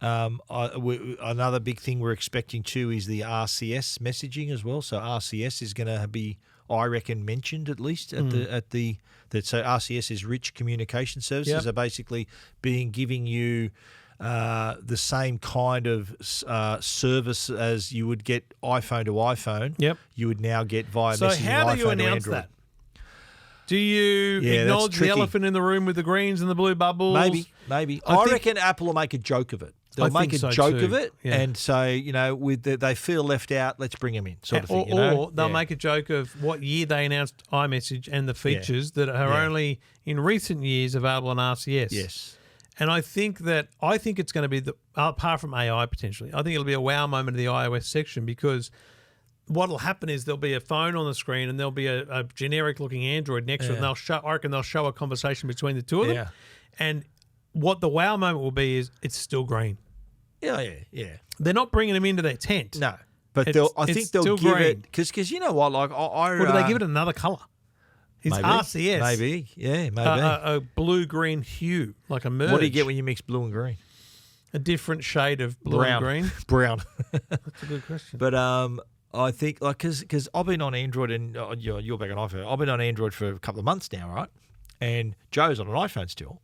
S2: Another big thing we're expecting too is the RCS messaging as well. So RCS is going to be, I reckon, mentioned at least so RCS is Rich Communication Services. So basically giving you the same kind of service as you would get iPhone to iPhone.
S1: Yep.
S2: You would now get via messaging.
S1: So how do you announce that? Do you acknowledge the elephant in the room with the greens and the blue bubbles?
S2: Maybe. I reckon Apple will make a joke of it. They'll make a joke of it and say, they feel left out, let's bring them in, sort of thing.
S1: Or they'll make a joke of what year they announced iMessage and the features that are only in recent years available on RCS.
S2: Yes.
S1: And I think it's going to be, apart from AI potentially, I think it'll be a wow moment in the iOS section because what will happen is there'll be a phone on the screen and there'll be a generic-looking Android next to it, and I reckon they'll show a conversation between the two of them. Yeah. And what the wow moment will be is it's still green.
S2: Yeah.
S1: They're not bringing them into their tent.
S2: No, but I think they'll give it because you know what, like or
S1: do they give it another colour? It's RCS.
S2: Maybe.
S1: A blue-green hue, like a merge.
S2: What do you get when you mix blue and green?
S1: A different shade of blue and green.
S2: Brown.
S1: That's a good question.
S2: But I think because I've been on Android and you're back on iPhone. I've been on Android for a couple of months now, right? And Joe's on an iPhone still.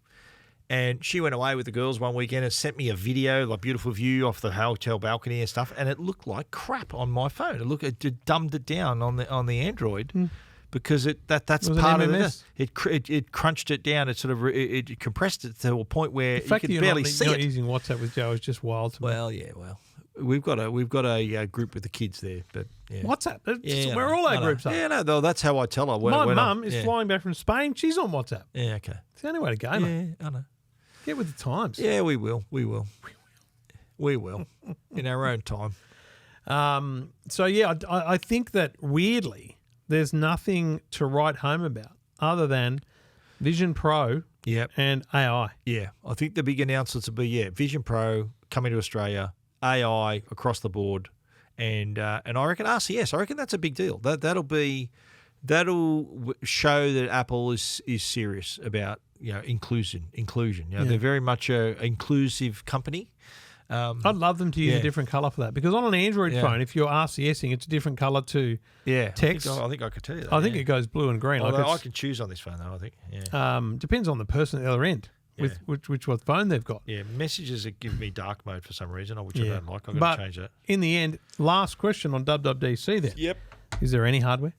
S2: And she went away with the girls one weekend and sent me a video, like beautiful view off the hotel balcony and stuff, and it looked like crap on my phone. It dumbed it down on the Android. Because that's part of it. It crunched it down. It compressed it to a point where you could barely see it.
S1: Not using WhatsApp with Joe is just wild to me.
S2: Well, we've got a group with the kids there, but
S1: WhatsApp. Where all our groups are.
S2: Yeah, no, though that's how I tell her.
S1: My mum is flying back from Spain. She's on WhatsApp.
S2: Yeah, okay.
S1: It's the only way to go, mate.
S2: Yeah, I know.
S1: Get with the times.
S2: Yeah, we will. In our own time.
S1: I think that weirdly, there's nothing to write home about other than Vision Pro and AI.
S2: Yeah, I think the big announcements will be, Vision Pro coming to Australia, AI across the board, and I reckon RCS. I reckon that's a big deal. That'll show that Apple is serious about inclusion. They're very much a inclusive company.
S1: I'd love them to use a different colour for that because on an Android phone, if you're RCSing, it's a different colour to text.
S2: I think I could tell you that.
S1: I think it goes blue and green.
S2: I can choose on this phone though. I think. Yeah.
S1: Depends on the person at the other end with which phone they've got.
S2: Yeah, messages that give me dark mode for some reason, which I don't like. I've got to change that.
S1: In the end, last question on WWDC then.
S2: Yep.
S1: Is there any hardware?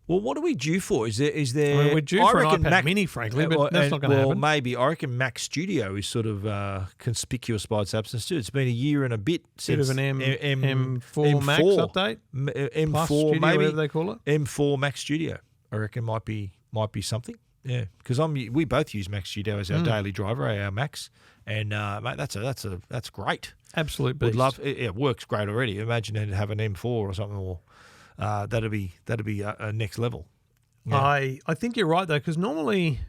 S2: Well, what are we due for? Is there?
S1: We're due for an iPad Mini, frankly, but that's not going to happen.
S2: Well, maybe. I reckon Mac Studio is sort of conspicuous by its absence too. It's been a year and a bit since
S1: an M4 Max update.
S2: M4
S1: Studio,
S2: maybe
S1: whatever they call it.
S2: M4 Mac Studio. I reckon might be something. Yeah, because we both use Mac Studio as our daily driver, our Macs, and mate, that's great.
S1: Absolute beast.
S2: Would love it works great already. Imagine it have an M4 or something more. That'd be a next level. Yeah.
S1: I think you're right though, because normally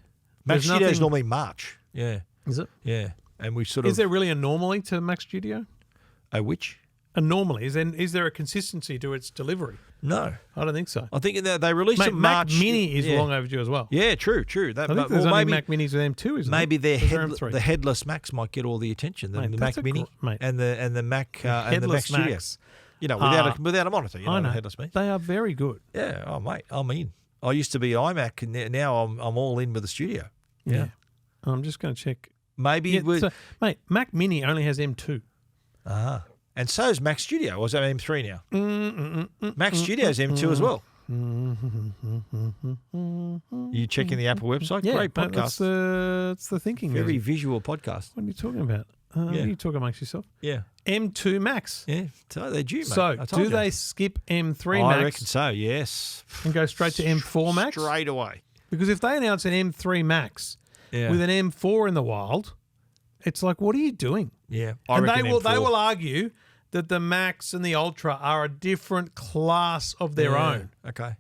S2: Mac Studio is normally March. Yeah,
S1: is it?
S2: Yeah, and we
S1: is there really a normally to Mac Studio?
S2: A which?
S1: A normally is there a consistency to its delivery?
S2: No,
S1: I don't think so.
S2: I think they released a March.
S1: Mac Mini is long overdue as well.
S2: Yeah, true.
S1: I think there's only Mac Minis with M2, isn't
S2: maybe
S1: there?
S2: the headless Macs might get all the attention. The Mac Mini and the Mac and the Mac Studio.
S1: Macs.
S2: Without a monitor,
S1: I know.
S2: Headless Macs.
S1: They are very good.
S2: Yeah, oh mate, I'm in. I used to be iMac, and now I'm all in with the Studio. Yeah.
S1: I'm just going to check.
S2: Maybe,
S1: mate, Mac Mini only has M2.
S2: And so is Mac Studio. Or is that M3 now? Mac Studio's M2 as well. You checking the Apple website?
S1: Yeah,
S2: great podcast.
S1: That's the thinking.
S2: Very visual podcast.
S1: What are you talking about? You talk amongst yourself.
S2: Yeah.
S1: M2 Max.
S2: Yeah. So they're due, mate.
S1: So
S2: I told
S1: do
S2: you.
S1: they skip M3
S2: I
S1: Max
S2: reckon so, yes.
S1: and go straight to M4 Max?
S2: Straight away.
S1: Because if they announce an M3 Max
S2: Yeah.
S1: with an M4 in the wild, it's like, what are you doing?
S2: Yeah.
S1: And
S2: reckon
S1: they
S2: M4.
S1: will argue that the Max and the Ultra are a different class of their own.
S2: Okay.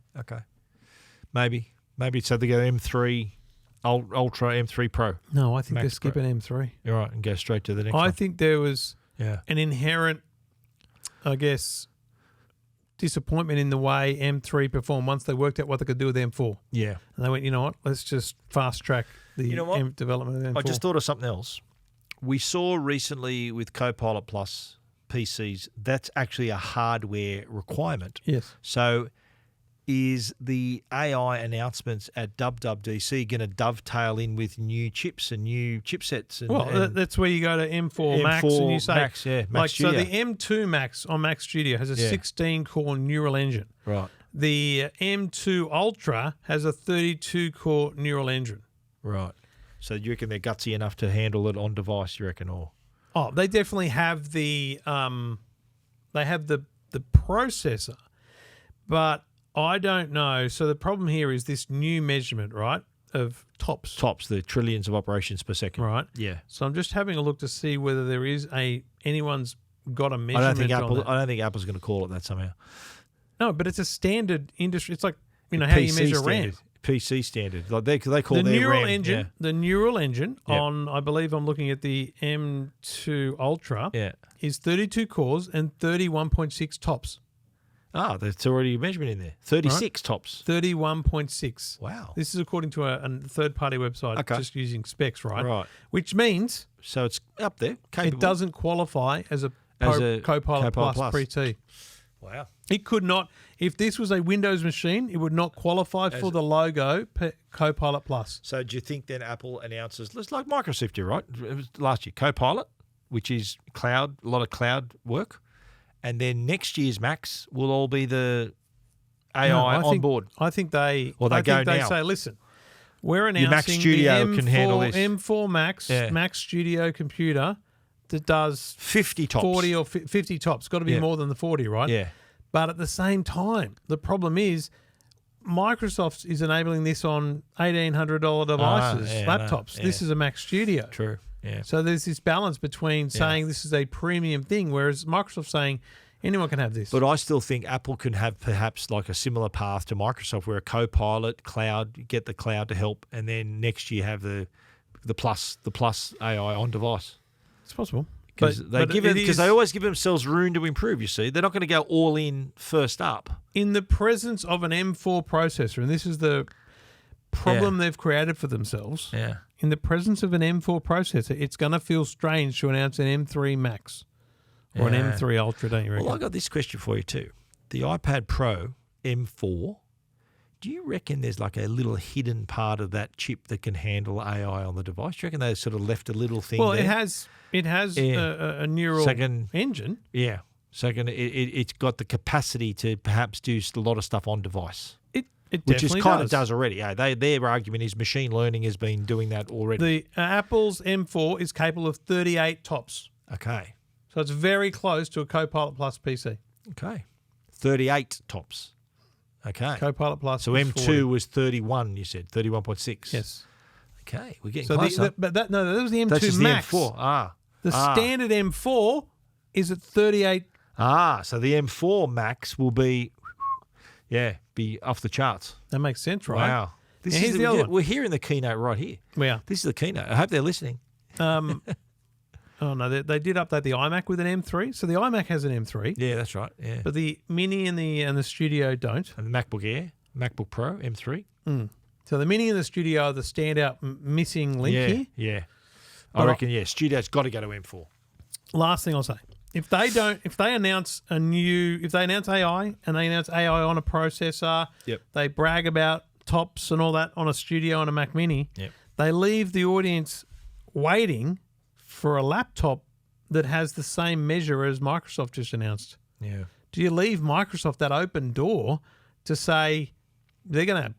S2: Maybe so they go M3 Ultra, M3 Pro.
S1: No, I think
S2: Max
S1: they're skipping M3.
S2: You're right, and go straight to the next
S1: I
S2: one.
S1: think there was
S2: Yeah.
S1: an inherent, I guess, disappointment in the way M3 performed once they worked out what they could do with M4.
S2: Yeah.
S1: And they went, you know what, let's just fast track the
S2: You know what?
S1: development of M4.
S2: I just thought of something else. We saw recently with Copilot Plus PCs, that's actually a hardware requirement.
S1: Yes.
S2: So is the AI announcements at WWDC going to dovetail in with new chips and new chipsets? And,
S1: that's where you go to M4 Max and you say,
S2: Max, yeah, Max
S1: like, so
S2: Studio.
S1: the M2 Max on Mac Studio has a 16-core neural engine.
S2: Right.
S1: The M2 Ultra has a 32-core neural engine.
S2: Right. So you reckon they're gutsy enough to handle it on device, you reckon? Or
S1: Oh, they definitely have the processor, but I don't know. So the problem here is this new measurement, right, of tops.
S2: tops, the trillions of operations per second.
S1: Right.
S2: Yeah.
S1: So I'm just having a look to see whether there is anyone's got a
S2: I
S1: measurement on that.
S2: don't think Apple's going to call it that somehow.
S1: No, but it's a standard industry. It's like, how you measure RAM.
S2: PC standard. Like they call
S1: The
S2: their
S1: neural
S2: RAM.
S1: engine, the neural engine
S2: Yep.
S1: on, I believe I'm looking at the M2 Ultra,
S2: Yeah.
S1: is 32 cores and 31.6 tops.
S2: Ah, there's already a measurement in there. 36 tops.
S1: 31.6.
S2: Wow.
S1: This is according to a third-party website,
S2: Okay.
S1: just using specs, right?
S2: Right.
S1: Which means
S2: So it's up there. Capable.
S1: it doesn't qualify as a Copilot Plus Pre-T.
S2: Wow.
S1: It could not. If this was a Windows machine, it would not qualify for the logo Copilot Plus.
S2: So do you think then Apple announces, it's like Microsoft did, right? It was last year, Copilot, which is cloud, a lot of cloud work. And then next year's Macs will all be the AI on board.
S1: I think they.
S2: Or they
S1: I
S2: go
S1: think they
S2: now.
S1: say, listen, we're announcing
S2: Your Mac Studio
S1: the M4,
S2: can handle this.
S1: M4 Max
S2: Yeah.
S1: Mac Studio computer that does
S2: 50 tops.
S1: 40 or 50 tops. Got to be
S2: Yeah.
S1: more than the 40, right?
S2: Yeah.
S1: But at the same time, the problem is Microsoft is enabling this on $1,800 devices,
S2: yeah, I know.
S1: laptops.
S2: Yeah.
S1: This is a Mac Studio.
S2: True. Yeah.
S1: So there's this balance between saying this is a premium thing, whereas Microsoft saying anyone can have this.
S2: But I still think Apple can have perhaps like a similar path to Microsoft, where a Copilot cloud, you get the cloud to help, and then next year have the plus AI on device.
S1: It's possible.
S2: Because
S1: But
S2: they always give themselves room to improve. You see, they're not going to go all in first up.
S1: in the presence of an M4 processor, and this is the problem they've created for themselves.
S2: Yeah.
S1: In the presence of an M4 processor, it's going to feel strange to announce an M3 Max or an
S2: Yeah.
S1: M3 Ultra, don't you reckon?
S2: Well, I got this question for you too. The iPad Pro M4. Do you reckon there's like a little hidden part of that chip that can handle AI on the device? Do you reckon they sort of left a little thing
S1: Well,
S2: there?
S1: it has a neural engine.
S2: Yeah. So it's got the capacity to perhaps do a lot of stuff on device,
S1: It
S2: which is
S1: definitely
S2: kind of does already. Yeah, their argument is machine learning has been doing that already.
S1: The Apple's M4 is capable of 38 tops.
S2: Okay.
S1: So it's very close to a Copilot Plus PC.
S2: Okay. 38 tops. Okay.
S1: Copilot Plus.
S2: So
S1: is
S2: M2
S1: 40.
S2: was 31, you said, 31.6.
S1: Yes.
S2: Okay, we're getting
S1: So
S2: closer.
S1: that was the M2
S2: That's just
S1: Max.
S2: the M4.
S1: The standard M4 is at 38.
S2: So the M4 Max will be off the charts.
S1: That makes sense, right?
S2: Wow. This
S1: Now,
S2: is
S1: here's the other one.
S2: We're hearing the keynote right here.
S1: Yeah.
S2: This is the keynote. I hope they're listening.
S1: Oh no, they did update the iMac with an M3. So the iMac has an M3,
S2: Yeah, that's right. Yeah.
S1: but the Mini and the Studio don't.
S2: And the MacBook Air, MacBook Pro, M3.
S1: So the Mini and the Studio are the standout missing link here.
S2: Yeah.
S1: But
S2: I reckon, Studio's got to go to M4.
S1: Last thing I'll say: if they announce AI and they announce AI on a processor,
S2: Yep.
S1: they brag about tops and all that on a Studio and a Mac Mini.
S2: Yep.
S1: They leave the audience waiting for a laptop that has the same measure as Microsoft just announced.
S2: Yeah.
S1: Do you leave Microsoft that open door to say, they're gonna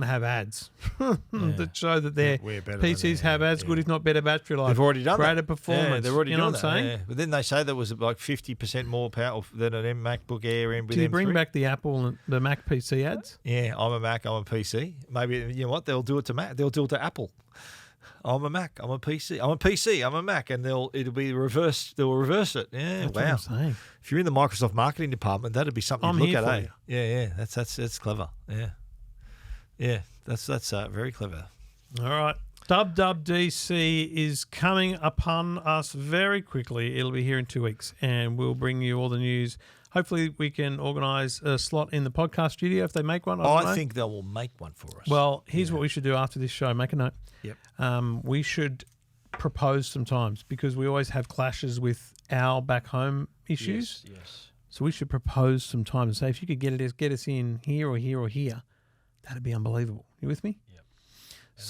S1: have ads that show that their
S2: We're better than
S1: PCs
S2: them,
S1: have as good, if not better, battery life.
S2: They've already done
S1: greater
S2: that.
S1: performance.
S2: Yeah, they've already
S1: you know
S2: done
S1: what I'm
S2: that.
S1: saying?
S2: Yeah. But then they say there was like 50% more power than an MacBook Air with
S1: Do you
S2: M3.
S1: bring back the Apple and the Mac PC ads?
S2: Yeah, I'm a Mac, I'm a PC. Maybe, you know what, they'll do it to Mac. They'll do it to Apple. I'm a Mac, I'm a PC. I'm a PC, I'm a Mac, and it'll be reversed. They'll reverse it. Yeah,
S1: That's
S2: wow.
S1: what I'm saying.
S2: If you're in the Microsoft marketing department, that'd be something
S1: I'm
S2: to look
S1: here
S2: at,
S1: for
S2: eh?
S1: you.
S2: Yeah, that's clever. Yeah, that's very clever.
S1: All right. WWDC is coming upon us very quickly. It'll be here in 2 weeks, and we'll bring you all the news. Hopefully, we can organise a slot in the podcast studio if they make one.
S2: I think they will make one for us.
S1: Well, here's what we should do after this show. Make a note.
S2: Yep.
S1: We should propose sometimes because we always have clashes with our back home issues.
S2: Yes.
S1: So we should propose sometimes and say, if you could get us in here or here or here, that'd be unbelievable. You with me?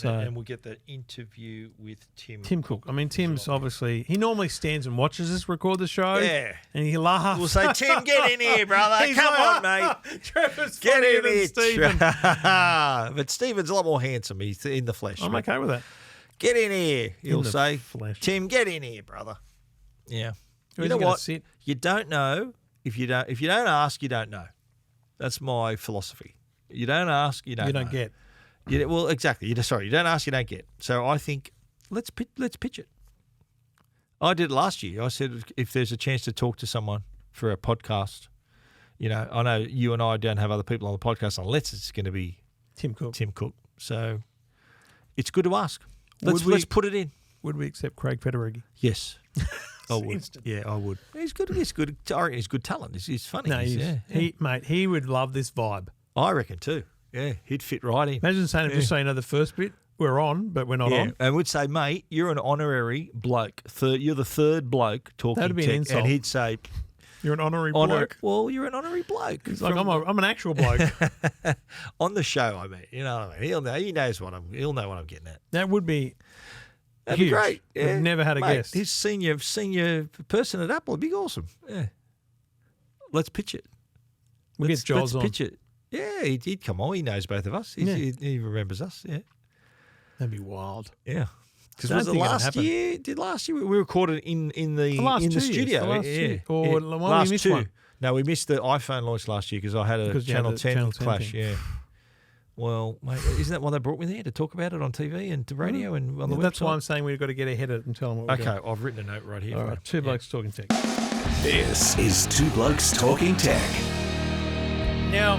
S2: And we'll get the interview with
S1: Tim Cook. I mean, Tim's obviously, he normally stands and watches us record the show.
S2: Yeah.
S1: And he laughs.
S2: We'll say, Tim, get in here, brother. Come on, mate.
S1: Trevor's
S2: Get
S1: funnier
S2: in
S1: than
S2: here.
S1: Stephen.
S2: But Stephen's a lot more handsome. He's in the flesh.
S1: I'm okay with that.
S2: Get in here, he'll
S1: the
S2: say.
S1: flesh.
S2: Tim, get in here, brother. Yeah.
S1: Where's
S2: You know
S1: he gonna
S2: what?
S1: sit?
S2: You don't know if you don't ask, you don't know. That's my philosophy. You don't ask, you don't know.
S1: get.
S2: Well, exactly. You don't ask, you don't get. So I think let's pitch it. I did it last year. I said if there's a chance to talk to someone for a podcast, I know you and I don't have other people on the podcast unless it's going to be
S1: Tim Cook.
S2: So it's good to ask. Let's put it in.
S1: Would we accept Craig Federighi?
S2: Yes. I would.
S1: Instant.
S2: Yeah, I would. He's good. He's good. I reckon he's good talent. He's funny.
S1: No, he would love this vibe.
S2: I reckon too. Yeah, he'd fit right in.
S1: Imagine saying, just so you know, the first bit, we're on, but we're not on.
S2: And we'd say, mate, you're an honorary bloke. You're the third bloke talking
S1: That'd be an
S2: tech.
S1: insult.
S2: And he'd say,
S1: You're an honorary bloke.
S2: well, you're an honorary bloke.
S1: He's like, I'm an actual bloke.
S2: On the show, I mean. You know what I mean? He'll know. He'll know what I'm getting at.
S1: That would be
S2: That'd
S1: huge.
S2: be great. Yeah.
S1: We've never had a
S2: Mate,
S1: guest.
S2: His senior person at Apple would be awesome. Yeah. Let's pitch it.
S1: We'll get Giles on.
S2: Pitch it. Yeah, he'd come on. He knows both of us. He remembers us. Yeah.
S1: That'd be wild.
S2: Yeah. Because
S1: Don't
S2: was it
S1: think it'll
S2: last
S1: happen.
S2: year? Did last year we recorded in the
S1: last 2 years,
S2: studio?
S1: the last two. Or
S2: yeah.
S1: one
S2: last
S1: we missed
S2: two.
S1: one.
S2: No, we missed the iPhone launch last year because I had a
S1: Because you had
S2: Channel
S1: the
S2: 10
S1: Channel 10
S2: clash.
S1: thing.
S2: Yeah. Well, mate, isn't that why they brought me there to talk about it on TV and to radio and on the
S1: That's
S2: website?
S1: why I'm saying we've got to get ahead of it and tell them what we're doing.
S2: Okay, I've written a note right here.
S1: All
S2: for
S1: right,
S2: you.
S1: Two Blokes Talking Tech.
S3: This is Two Blokes Talking Tech.
S1: Now,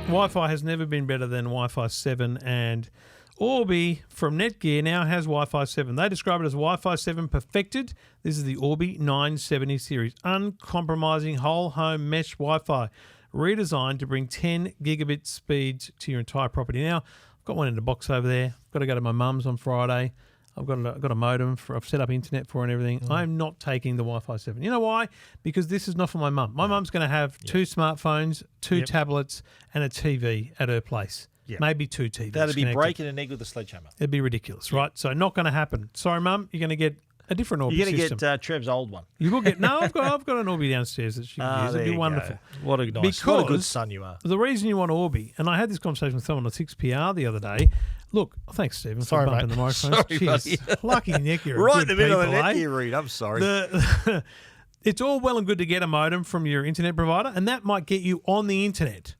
S1: Wi-Fi has never been better than Wi-Fi 7, and Orbi from Netgear now has Wi-Fi 7. They describe it as Wi-Fi 7 perfected. This is the Orbi 970 series. Uncompromising whole home mesh Wi-Fi, redesigned to bring 10 gigabit speeds to your entire property. Now, I've got one in the box over there. I've got to go to my mum's on Friday. I've got a modem. I've set up internet for it and everything. I'm not taking the Wi-Fi 7. You know why? Because this is not for my mum. My mum's going to have 2 smartphones, 2 tablets, and a TV at her place.
S2: Yep.
S1: Maybe 2 TVs.
S2: That'd be
S1: connected.
S2: breaking an egg with a sledgehammer.
S1: It'd be ridiculous, right? So not going to happen. Sorry, mum. You're going to get a different Orbi
S2: You're going
S1: system.
S2: to get Trev's old one.
S1: You will get. No, I've got an Orbi downstairs that she can use. It'd be wonderful.
S2: What a nice, what a good
S1: Because
S2: son you are.
S1: The reason you want Orbi, and I had this conversation with someone on 6PR the other day. Look, thanks, Stephen,
S2: Sorry,
S1: for bumping
S2: mate.
S1: the microphone.
S2: Sorry,
S1: Cheers.
S2: buddy.
S1: Lucky Nick, you're
S2: Right in
S1: good
S2: the middle of
S1: people,
S2: the
S1: eh?
S2: Netgear read. I'm sorry.
S1: It's all well and good to get a modem from your internet provider, and that might get you on the internet,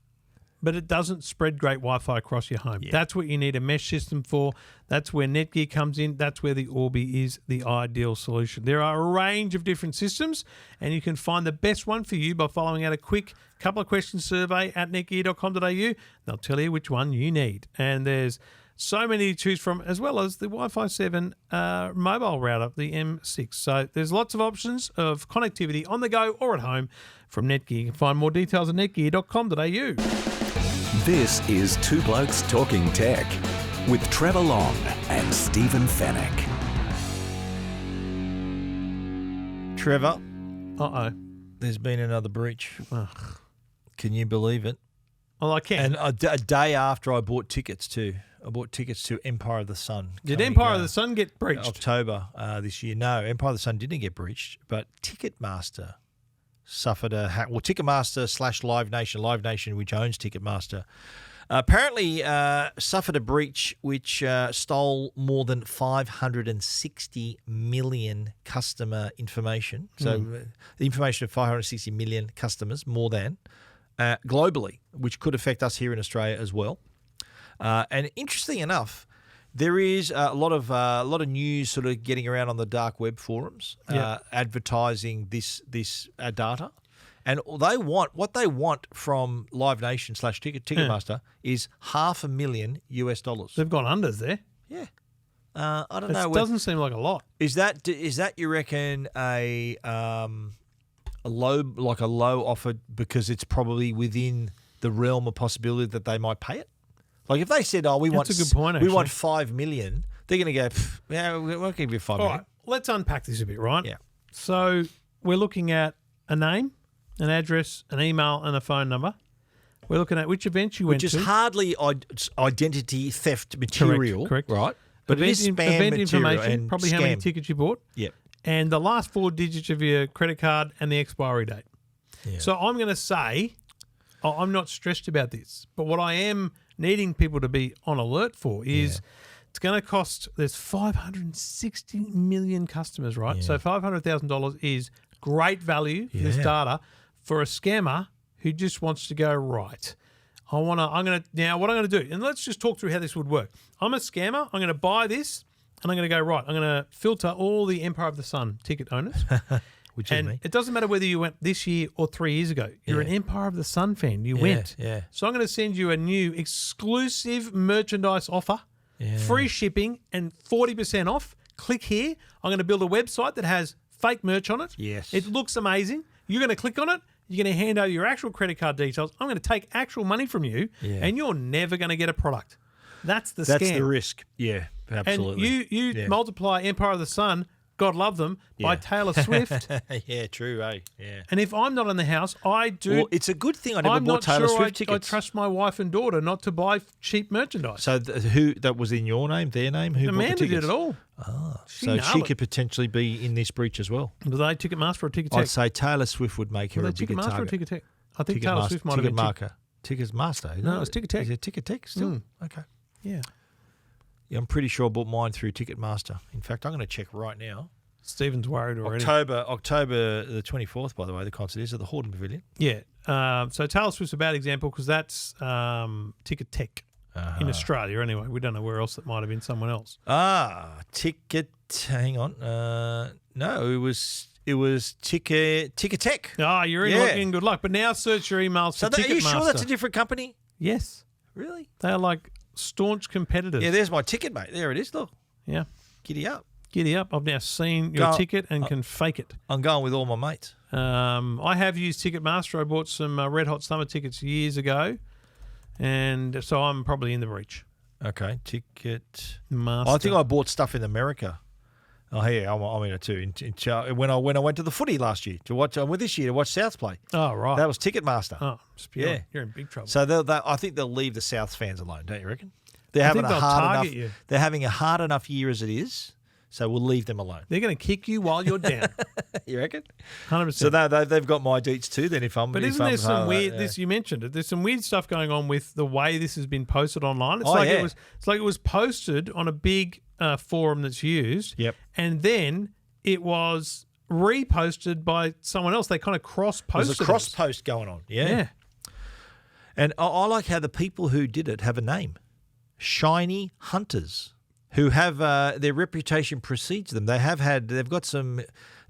S1: but it doesn't spread great Wi-Fi across your home.
S2: Yeah.
S1: That's what you need a mesh system for. That's where Netgear comes in. That's where the Orbi is the ideal solution. There are a range of different systems, and you can find the best one for you by following out a quick couple of questions survey at netgear.com.au. They'll tell you which one you need. And there's so many to choose from, as well as the Wi-Fi 7 mobile router, the M6. So there's lots of options of connectivity on the go or at home from Netgear. You can find more details at netgear.com.au.
S3: This is Two Blokes Talking Tech with Trevor Long and Stephen Fennick.
S2: Trevor,
S1: Uh-oh.
S2: there's been another breach.
S1: Ugh.
S2: Can you believe it?
S1: Well, I can.
S2: And a day after I bought tickets to Empire of the Sun.
S1: Did
S2: coming,
S1: Empire of the Sun get breached?
S2: October this year. No, Empire of the Sun didn't get breached, but Ticketmaster suffered a hack. Well, Ticketmaster / Live Nation, which owns Ticketmaster, Apparently suffered a breach which stole more than 560 million customer information. So the information of 560 million customers, more than, globally, which could affect us here in Australia as well. And interesting enough, there is a lot of news sort of getting around on the dark web forums, advertising this data. And what they want from Live Nation / Ticketmaster is $500,000 US.
S1: They've gone unders there.
S2: Yeah, I don't know.
S1: It doesn't seem like a lot.
S2: Is that you reckon a low offer because it's probably within the realm of possibility that they might pay it? Like if they said, "Oh, we want
S1: a good point,
S2: we want $5 million," they're going to go, "Yeah, we'll give you $5 million."
S1: All right, let's unpack this a bit, right?
S2: Yeah.
S1: So we're looking at a name, an address, an email, and a phone number. We're looking at which event you went to.
S2: Which is hardly identity theft material.
S1: Correct.
S2: Right? But it is spam
S1: event
S2: material
S1: information,
S2: and
S1: probably
S2: scam.
S1: how many tickets you bought.
S2: Yep.
S1: And the last 4 digits of your credit card and the expiry date.
S2: Yeah.
S1: So I'm going to say, I'm not stressed about this, but what I am needing people to be on alert for is it's going to cost, there's 560 million customers, right?
S2: Yeah.
S1: So $500,000 is great value for this data for a scammer who just wants to go, right, now what I'm going to do, and let's just talk through how this would work. I'm a scammer. I'm going to buy this and I'm going to go, right, I'm going to filter all the Empire of the Sun ticket owners.
S2: Which is
S1: and
S2: me.
S1: it doesn't matter whether you went this year or 3 years ago. You're an Empire of the Sun fan. You went.
S2: Yeah.
S1: So I'm going to send you a new exclusive merchandise offer, free shipping, and 40% off. Click here. I'm going to build a website that has fake merch on it.
S2: Yes.
S1: It looks amazing. You're going to click on it. You're going to hand over your actual credit card details. I'm going to take actual money from you, and you're never going to get a product. That's the scam.
S2: That's the risk. Yeah, absolutely.
S1: And you multiply Empire of the Sun, God love them, by Taylor Swift.
S2: Yeah, true, eh? Yeah.
S1: And if I'm not in the house, I do.
S2: Well, it's a good thing I never
S1: I'm
S2: bought
S1: not
S2: Taylor
S1: sure
S2: Swift
S1: I
S2: tickets.
S1: trust my wife and daughter not to buy cheap merchandise.
S2: So who that was in your name, their name? Who bought the
S1: Amanda
S2: tickets?
S1: did it all.
S2: So she could potentially be in this breach as well.
S1: Was they Ticketmaster or Ticketek?
S2: I'd say Taylor Swift would make her
S1: Were
S2: a
S1: they
S2: bigger
S1: Ticketmaster or
S2: target.
S1: Ticketek? I think Taylor Swift might have been
S2: Ticketmaster.
S1: No, it was Ticketek.
S2: Is it Ticketek still? Okay.
S1: Yeah.
S2: Yeah, I'm pretty sure I bought mine through Ticketmaster. In fact, I'm going to check right now.
S1: Stephen's worried already.
S2: October the 24th, by the way, the concert is at the Hordern Pavilion.
S1: Yeah. So Taylor Swift's a bad example because that's Ticketek in Australia anyway. We don't know where else it might have been someone else.
S2: Hang on. No, it was Ticketek.
S1: You're in good luck. But now search your emails for Ticketmaster.
S2: Are you sure that's a different company?
S1: Yes.
S2: Really?
S1: They are like staunch competitors.
S2: Yeah, there's my ticket, mate. There it is, look.
S1: Yeah.
S2: Giddy up.
S1: Giddy up. I've now seen your ticket and can fake it.
S2: I'm going with all my mates.
S1: I have used Ticketmaster. I bought some Red Hot Summer tickets years ago, and so I'm probably in the breach.
S2: Okay, Ticketmaster.
S1: I
S2: think I bought stuff in America. Oh, yeah, I'm in it too. When I went to the footy last year to watch, this year to watch Souths play.
S1: Oh, right.
S2: That was Ticketmaster.
S1: Oh, yeah. You're in big trouble.
S2: So I think they'll leave the Souths fans alone, don't you reckon? They're
S1: I
S2: having
S1: think
S2: a
S1: they'll
S2: hard
S1: target
S2: enough.
S1: you.
S2: They're having a hard enough year as it is. So we'll leave them alone.
S1: They're going to kick you while you're down.
S2: You reckon?
S1: 100%.
S2: So they've got my deets too. Then if I'm,
S1: but isn't there some weird? This you mentioned it. There's some weird stuff going on with the way this has been posted online. It's like it was posted on a big forum that's used.
S2: Yep.
S1: And then it was reposted by someone else. They kind of cross-posted.
S2: There's a cross-post going on. Yeah. And I like how the people who did it have a name, Shiny Hunters, who have their reputation precedes them. They've got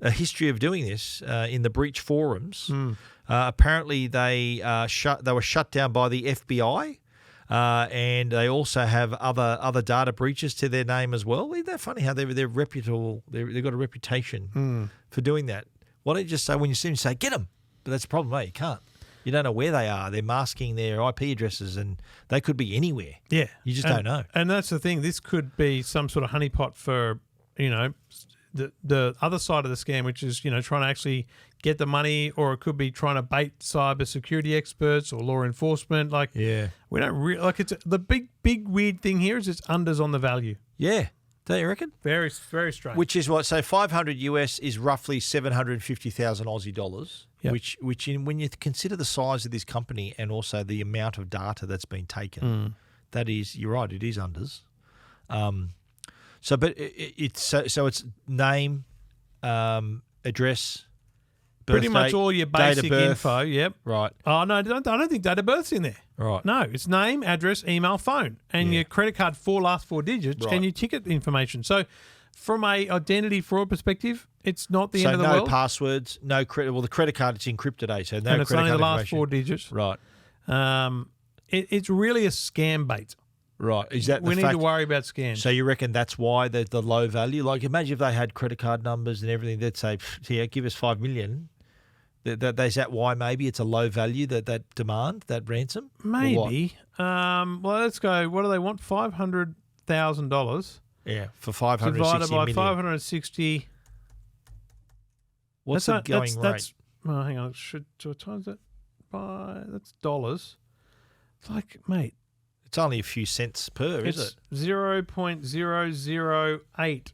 S2: a history of doing this in the breach forums. Apparently, they were shut down by the FBI, and they also have other data breaches to their name as well. Isn't that funny how they're reputable? They've got a reputation for doing that. Why don't you just say when you see them, say get them? But that's the problem, mate. You can't. You don't know where they are. They're masking their IP addresses, and they could be anywhere.
S1: Yeah.
S2: You just don't know.
S1: And that's the thing. This could be some sort of honeypot for, the other side of the scam, which is, trying to actually get the money, or it could be trying to bait cyber security experts or law enforcement. We don't it's the big weird thing here is it's unders on the value.
S2: Yeah. Don't you reckon?
S1: Very, very strange.
S2: Which is what? So 500 US is roughly 750,000 Aussie dollars.
S1: Yep.
S2: when you consider the size of this company and also the amount of data that's been taken, that is, you're right, it is unders. It's name, address,
S1: Pretty much
S2: date,
S1: all your
S2: date of
S1: basic
S2: birth.
S1: info. Yep.
S2: Right.
S1: Oh no, I don't think date of birth's in there.
S2: Right.
S1: No, it's name, address, email, phone, and your credit card last four digits,
S2: Right.
S1: and your ticket information. So, from a identity fraud perspective, it's not the end of the
S2: no
S1: world.
S2: passwords, no credit. Well, the credit card is encrypted, so no
S1: and it's
S2: credit
S1: only
S2: card
S1: the last
S2: information.
S1: four digits.
S2: Right.
S1: It's really a scam bait.
S2: Right. Is that the
S1: We need
S2: fact?
S1: to worry about scams.
S2: So you reckon that's why the low value? Like, imagine if they had credit card numbers and everything. They'd say, "Here, give us $5 million." Is that why maybe it's a low value that demand, that ransom? Or what?
S1: Maybe. Well, let's go. What do they want? $500,000
S2: Yeah, for 560
S1: divided by
S2: million.
S1: 560.
S2: What's the going rate?
S1: Oh, hang on. Do I times that by? That's dollars. It's like, mate.
S2: It's only a few cents per, is it?
S1: 0.008.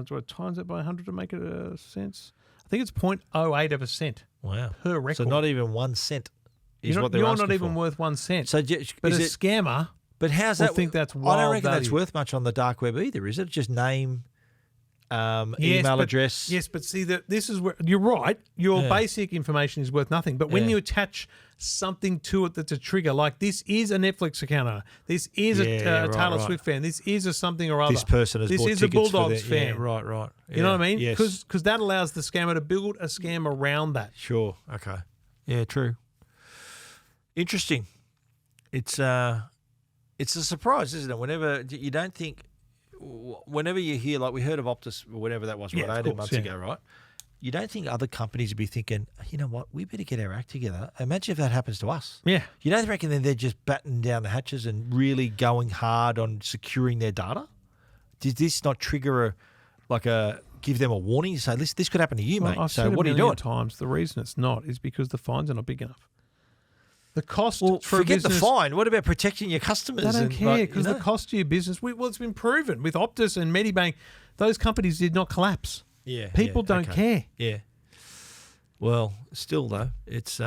S1: Do I times that by 100 to make it a sense? I think it's 0.08 of a cent
S2: Wow.
S1: per record.
S2: So not even 1 cent is what they're
S1: you're
S2: asking
S1: not even
S2: for.
S1: worth 1 cent.
S2: So
S1: but
S2: is
S1: a
S2: it?
S1: scammer
S2: But how's
S1: will
S2: that?
S1: think that's
S2: I
S1: wild
S2: don't reckon that's
S1: value.
S2: worth much on the dark web either, is it? Just name,
S1: Yes,
S2: email
S1: but-
S2: address.
S1: Yes, but see that this is where you're right. Your basic information is worth nothing. But when
S2: Yeah.
S1: you attach something to it that's a trigger, like this is a Netflix account owner, this is a
S2: Yeah,
S1: Taylor
S2: right.
S1: Swift fan, this is a something or other.
S2: This person has
S1: this
S2: bought
S1: is a
S2: tickets
S1: Bulldogs
S2: for their,
S1: fan.
S2: Yeah, right.
S1: You know what I mean?
S2: Yes.
S1: Because that allows the scammer to build a scam around that.
S2: Sure. Okay. Yeah. True. Interesting. It's a surprise, isn't it? Whenever you don't think, whenever you hear, like we heard of Optus or whatever that was,
S1: Yeah, of
S2: 18
S1: course,
S2: months
S1: yeah.
S2: ago, right? You don't think other companies would be thinking, you know what, we better get our act together. Imagine if that happens to us.
S1: Yeah.
S2: You don't reckon that they're just battening down the hatches and really going hard on securing their data? Did this not trigger give them a warning? Say, listen, this could happen to you,
S1: Well,
S2: mate.
S1: I've
S2: So
S1: said
S2: what
S1: a
S2: are you
S1: million
S2: doing?
S1: times the reason it's not is because the fines are not big enough. The cost
S2: Well,
S1: for a
S2: forget
S1: business,
S2: the fine. What about protecting your customers?
S1: They don't
S2: and,
S1: care
S2: like,
S1: because the cost to your business. Well, it's been proven with Optus and Medibank. Those companies did not collapse.
S2: Yeah,
S1: People don't care.
S2: Yeah. Well, still though, it's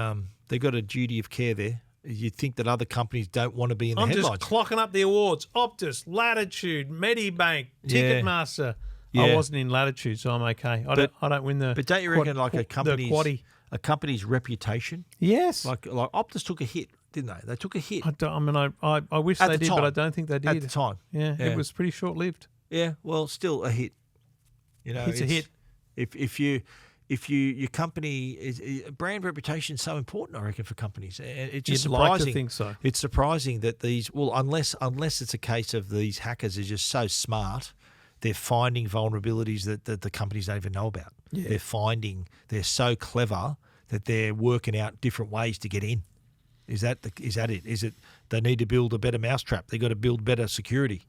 S2: they've got a duty of care there. You'd think that other companies don't want to be in the
S1: I'm
S2: headlines.
S1: just clocking up the awards. Optus, Latitude, Medibank,
S2: Yeah.
S1: Ticketmaster.
S2: Yeah.
S1: I wasn't in Latitude, so I'm okay. I don't win the.
S2: But don't you reckon like a
S1: quaddie.
S2: company's reputation,
S1: Yes.
S2: like Optus took a hit, didn't they? They took a hit
S1: I wish
S2: At
S1: they
S2: the
S1: did,
S2: time.
S1: but I don't think they did.
S2: at the time.
S1: Yeah,
S2: Yeah.
S1: it was pretty short lived.
S2: Yeah, well, still a hit. You know,
S1: It's a hit.
S2: If your company is brand reputation is so important, I reckon, for companies. And it's just
S1: You'd like to
S2: surprising.
S1: think so.
S2: It's surprising that unless it's a case of these hackers are just so smart, they're finding vulnerabilities that the companies don't even know about.
S1: Yeah.
S2: They're so clever that they're working out different ways to get in. Is that it? Is it they need to build a better mousetrap? They got to build better security,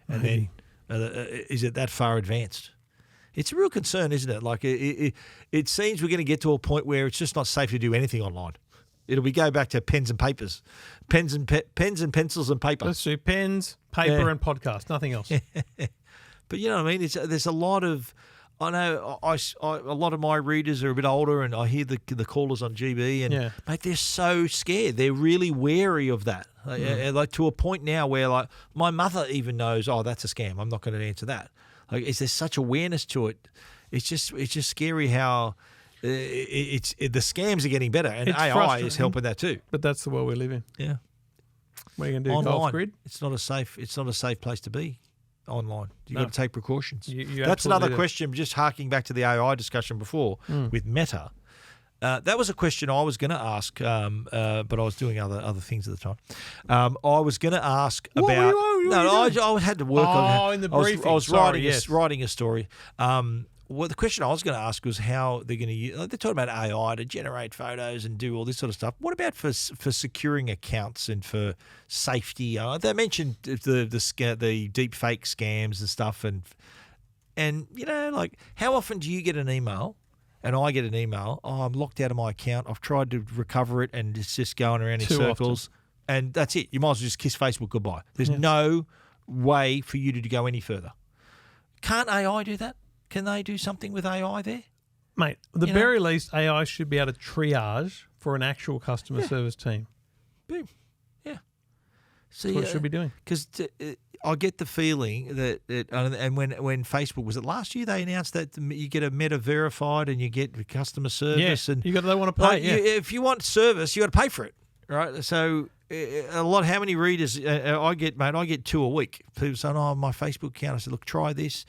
S2: and then is it that far advanced? It's a real concern, isn't it? Like it seems we're going to get to a point where it's just not safe to do anything online. We go back to pens and papers, pens and pencils and paper.
S1: Let's do pens, paper,
S2: Yeah.
S1: and podcast. Nothing else.
S2: But you know what I mean? There's a lot of, I know a lot of my readers are a bit older, and I hear the callers on GB, and
S1: Yeah.
S2: mate, they're so scared. They're really wary of that. Like to a point now where like my mother even knows, oh, that's a scam. I'm not going to answer that. Like, is there such awareness to it? It's just scary how the scams are getting better, and
S1: It's
S2: AI is
S1: frustrating.
S2: helping that too.
S1: But that's the world we live in.
S2: Yeah,
S1: What are you going to do? Golf
S2: online,
S1: grid?
S2: it's not a safe place to be. Online, you've
S1: No.
S2: got to take precautions.
S1: You
S2: That's
S1: absolutely
S2: another
S1: do.
S2: question. Just harking back to the AI discussion before with Meta. That was a question I was going to ask, but I was doing other things at the time. I was going to ask
S1: What were
S2: about.
S1: you- what were you doing?
S2: I had to work
S1: Oh,
S2: on.
S1: in the
S2: I was
S1: briefing.
S2: writing
S1: Sorry,
S2: writing a story. Well, the question I was going to ask was how they're going to use. They're talking about AI to generate photos and do all this sort of stuff. What about for securing accounts and for safety? They mentioned the deep fake scams and stuff, and you know, like how often do you get an email? And I get an email, oh, I'm locked out of my account. I've tried to recover it, and it's just going around in
S1: Too
S2: circles. And that's it. You might as well just kiss Facebook goodbye. There's
S1: Yeah.
S2: no way for you to go any further. Can't AI do that? Can they do something with AI there?
S1: Mate, the very least, AI should be able to triage for an actual customer service team.
S2: Boom. Yeah.
S1: That's what it should be doing.
S2: Because I get the feeling that and when Facebook, was it last year, they announced that you get a Meta verified and you get customer service.
S1: Yeah,
S2: and
S1: they want to pay.
S2: if you want service, you got to pay for it, right? So how many readers I get, mate? I get 2 a week. People saying, "Oh, my Facebook account." I said, "Look, try this."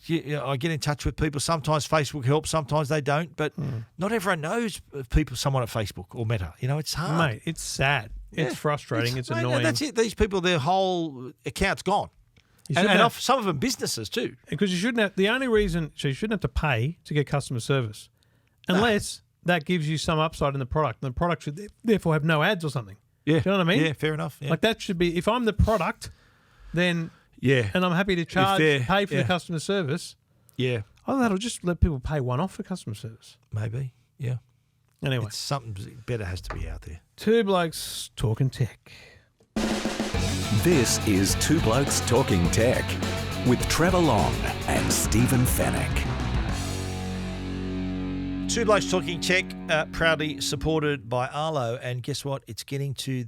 S2: I get in touch with people. Sometimes Facebook helps, sometimes they don't. But not everyone knows someone at Facebook or Meta. It's hard.
S1: Mate, it's sad. It's frustrating. It's annoying.
S2: That's it. These people, their whole account's gone. And some of them businesses too.
S1: Because you shouldn't have, the only reason, so you shouldn't have to pay to get customer service unless that gives you some upside in the product. And the product should therefore have no ads or something.
S2: Yeah.
S1: Do you know what I mean?
S2: Yeah, fair enough. Yeah.
S1: Like that should be, if I'm the product, then...
S2: Yeah.
S1: And I'm happy to pay for the customer service.
S2: Yeah.
S1: Either that or just let people pay one-off for customer service.
S2: Maybe. Yeah.
S1: Anyway.
S2: Something better has to be out there.
S1: Two Blokes Talking Tech.
S3: This is Two Blokes Talking Tech with Trevor Long and Stephen Fennick.
S2: Two Blokes Talking Tech, proudly supported by Arlo, and guess what? It's getting to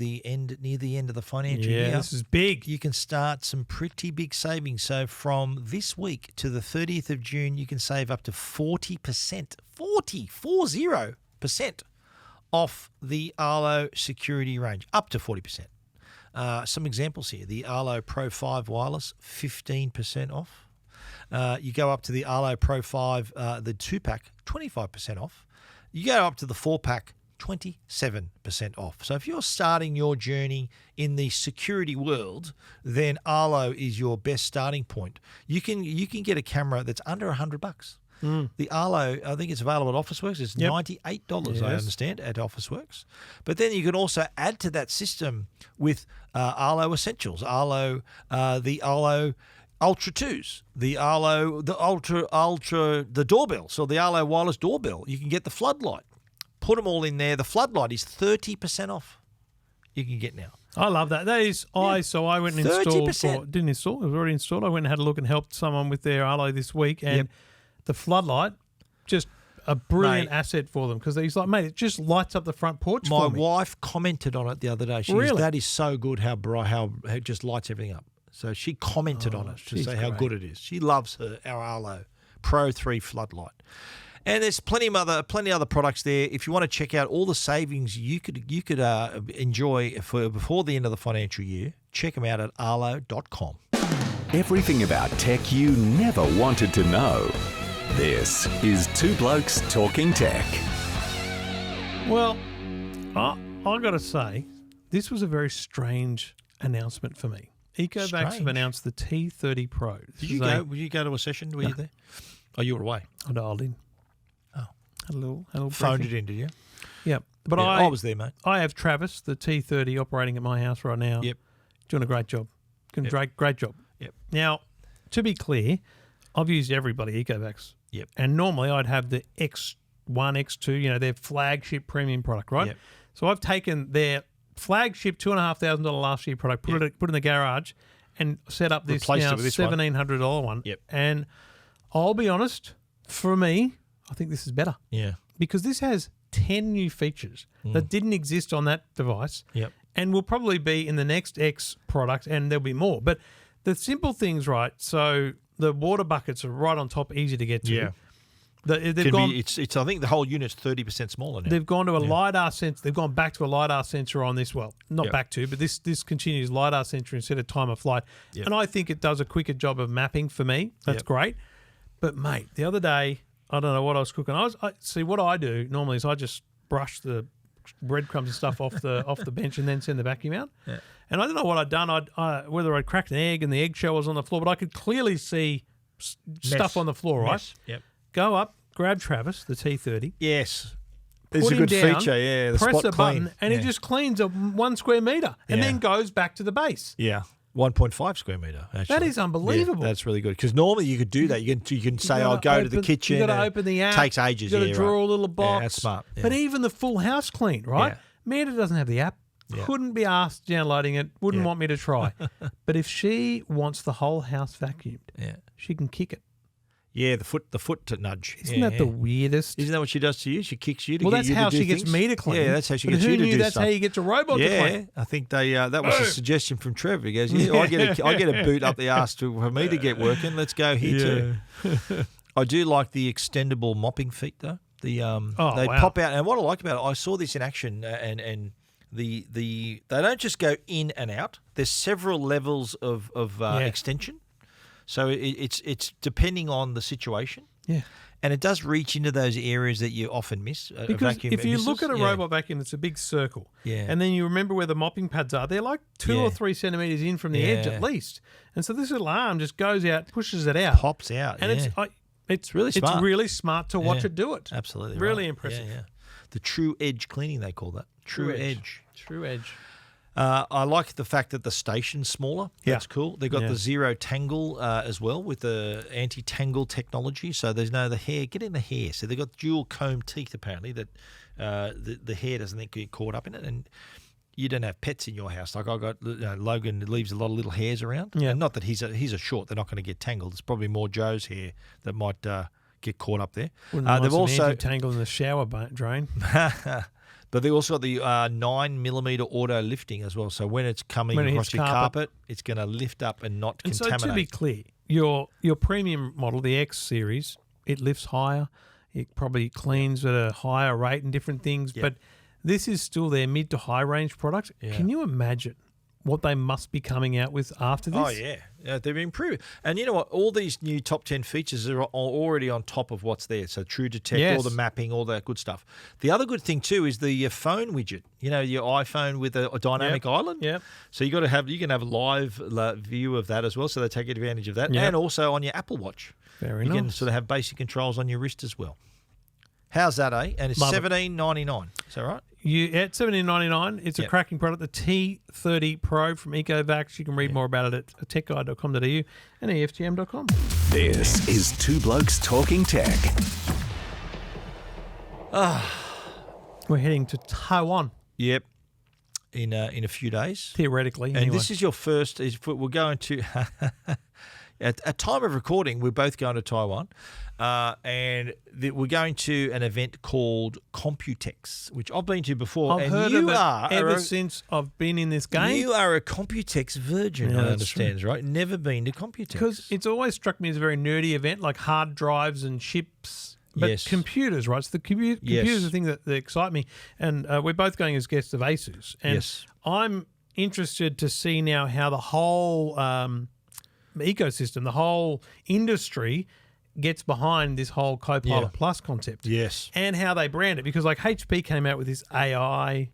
S2: near the end of the financial year.
S1: Yeah, this is big.
S2: You can start some pretty big savings. So from this week to the 30th of June, you can save up to 40%, 40% off the Arlo security range, up to 40%. Some examples here: the Arlo Pro 5 wireless, 15% off. You go up to the Arlo Pro 5, the 2-pack, 25% off. You go up to the 4-pack, 27% off. So if you're starting your journey in the security world, then Arlo is your best starting point. You can get a camera that's under $100. The Arlo, I think it's available at Officeworks. It's $98, I understand, at Officeworks. But then you can also add to that system with Arlo Essentials, the Arlo Ultra 2s, the Arlo, the Ultra, the doorbell, so the Arlo wireless doorbell. You can get the floodlight. Put them all in there. The floodlight is 30% off. You can get now.
S1: I love that. That is, so I went and installed, didn't install, it was already installed. I went and had a look and helped someone with their Arlo this week, and the floodlight, just a brilliant asset for them, because he's like, mate, it just lights up the front porch for me.
S2: My wife commented on it the other day. She goes, that is so good how bright, how it just lights everything up. So she commented on it to say how good it is. She loves our Arlo Pro 3 floodlight. And there's plenty other products there. If you want to check out all the savings you could enjoy before the end of the financial year, check them out at arlo.com.
S3: Everything about tech you never wanted to know. This is Two Blokes Talking Tech.
S1: Well, I got to say, this was a very strange announcement for me. Ecovacs have announced the T30 Pro.
S2: Did you go to a session? Were you there? Oh, you were away.
S1: I dialed in.
S2: Oh.
S1: Had a little
S2: phoned
S1: briefing.
S2: it in, did you?
S1: Yep. But
S2: I was there, mate.
S1: I have Travis, the T30, operating at my house right now.
S2: Yep.
S1: Doing a great job. Great job.
S2: Yep.
S1: Now, to be clear, I've used everybody Ecovacs.
S2: Yep.
S1: And normally I'd have the X1, X2, their flagship premium product, right?
S2: Yep.
S1: So I've taken their flagship $2,500 last year product, put it in the garage, and set up this now $1,700 one.
S2: Yep.
S1: And I'll be honest, for me, I think this is better.
S2: Yeah.
S1: Because this has 10 new features that didn't exist on that device.
S2: Yep.
S1: And will probably be in the next X product, and there'll be more. But the simple things, right? So the water buckets are right on top, easy to get to.
S2: Yeah.
S1: They've
S2: I think the whole unit's 30% smaller now.
S1: They've gone to a LiDAR sensor. They've gone back to a LiDAR sensor on this. Well, not back to, but this continues LiDAR sensor instead of time of flight. Yep. And I think it does a quicker job of mapping for me. That's great. But, mate, the other day, I don't know what I was cooking. See, what I do normally is I just brush the breadcrumbs and stuff off the bench and then send the vacuum out. Yeah. And I don't know what I'd done. Whether I'd cracked an egg and the eggshell was on the floor, but I could clearly see stuff on the floor, right?
S2: Yep.
S1: Go up, grab Travis, the T30.
S2: Yes. It's a good feature, yeah. The
S1: press
S2: spot
S1: a
S2: clean.
S1: button, and it just cleans 1 square metre and then goes back to the base.
S2: Yeah. 1.5 square metre, actually.
S1: That is unbelievable.
S2: Yeah, that's really good. Because normally you could do that. You can say, I'll go to the kitchen.
S1: You've got to open the app.
S2: Takes ages.
S1: You've got to draw a little box.
S2: Yeah, that's smart. Yeah.
S1: But even the full house clean, right?
S2: Yeah.
S1: Amanda doesn't have the app. Yeah. Couldn't be asked downloading it. Wouldn't want me to try. But if she wants the whole house vacuumed, she can kick it.
S2: Yeah, the foot to nudge.
S1: Isn't that the weirdest?
S2: Isn't that what she does to you? She kicks you to
S1: Well,
S2: get
S1: that's
S2: you to
S1: how
S2: do
S1: she gets
S2: things?
S1: me to clean.
S2: Yeah, that's how she
S1: But
S2: gets
S1: who
S2: you to
S1: knew
S2: do
S1: that's
S2: stuff.
S1: how you get your robot to
S2: Yeah,
S1: clean?
S2: I think that was a suggestion from Trevor. He goes, "Yeah, I get a boot up the arse for me to get working. Let's go here too." I do like the extendable mopping feet though. They pop out, and what I like about it, I saw this in action, and the they don't just go in and out. There's several levels of extension, so it's depending on the situation.
S1: Yeah.
S2: And it does reach into those areas that you often miss.
S1: Because if you look at a robot vacuum, it's a big circle.
S2: Yeah.
S1: And then you remember where the mopping pads are. They're like 2 or 3 centimetres in from the edge at least. And so this little arm just goes out, pushes it out.
S2: Pops out.
S1: And it's really smart. It's really smart to watch it do it.
S2: Absolutely.
S1: Really impressive.
S2: Yeah. The true edge cleaning, they call that. True edge.
S1: True edge.
S2: I like the fact that the station's smaller. That's cool. They've got the zero tangle as well with the anti-tangle technology. So there's no the hair. Get in the hair. So they've got dual comb teeth apparently that the hair doesn't get caught up in it. And you don't have pets in your house. Like I got Logan leaves a lot of little hairs around. Yeah. And not that he's a short. They're not going to get tangled. It's probably more Joe's hair that might get caught up there.
S1: They've also anti-tangle in the shower drain.
S2: But they also got the 9mm auto lifting as well. So when it's coming across your carpet, it's going to lift up and not contaminate.
S1: So to be clear, your premium model, the X series, it lifts higher. It probably cleans at a higher rate and different things. Yep. But this is still their mid to high range product. Yeah. Can you imagine what they must be coming out with after this?
S2: Oh, yeah. They've improved. And you know what? All these new top 10 features are already on top of what's there. So True Detect, all the mapping, all that good stuff. The other good thing, too, is the phone widget. You know, your iPhone with a dynamic island.
S1: Yeah.
S2: So you can have a live view of that as well. So they take advantage of that. Yep. And also on your Apple Watch.
S1: Very nice.
S2: You can sort of have basic controls on your wrist as well. How's that, eh? And it's $17.99. Is that right?
S1: At $17.99. It's a cracking product. The T30 Pro from Ecovacs. You can read more about it at techguide.com.au and EFTM.com.
S3: This is Two Blokes Talking Tech.
S1: We're heading to Taiwan.
S2: Yep. In a few days.
S1: Theoretically.
S2: And this is your first. We're going to... At time of recording, we're both going to Taiwan, and we're going to an event called Computex, which I've been to before.
S1: I've heard of it ever since I've been in this game.
S2: You are a Computex virgin, I understand, right? Never been to Computex.
S1: Because it's always struck me as a very nerdy event, like hard drives and chips. But computers, right? So the computers are the thing that excite me. And we're both going as guests of Asus. And I'm interested to see now how the whole... ecosystem, the whole industry gets behind this whole Copilot Plus concept.
S2: Yes.
S1: And how they brand it. Because like HP came out with this AI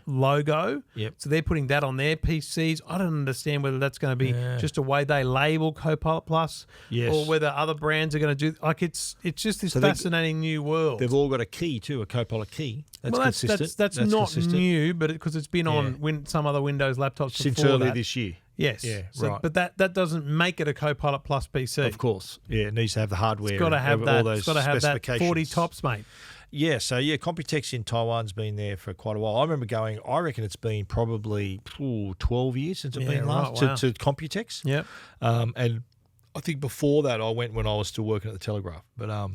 S1: logo.
S2: Yep.
S1: So they're putting that on their PCs. I don't understand whether that's going to be just a way they label Copilot Plus or whether other brands are going to do like it's just this fascinating new world.
S2: They've all got a key too, a Copilot key. That's consistent.
S1: That's not consistent. New, but because it's been on some other Windows laptops
S2: since earlier this year.
S1: Yes.
S2: Yeah,
S1: right. But that doesn't make it a Copilot Plus PC.
S2: Of course. Yeah, it needs to have the hardware.
S1: It's got to have that.
S2: All those
S1: it's got to have that 40 tops, mate.
S2: Yeah, so Computex in Taiwan's been there for quite a while. I remember going, I reckon it's been probably 12 years since I've been last to Computex.
S1: Yep.
S2: And I think before that I went when I was still working at the Telegraph. But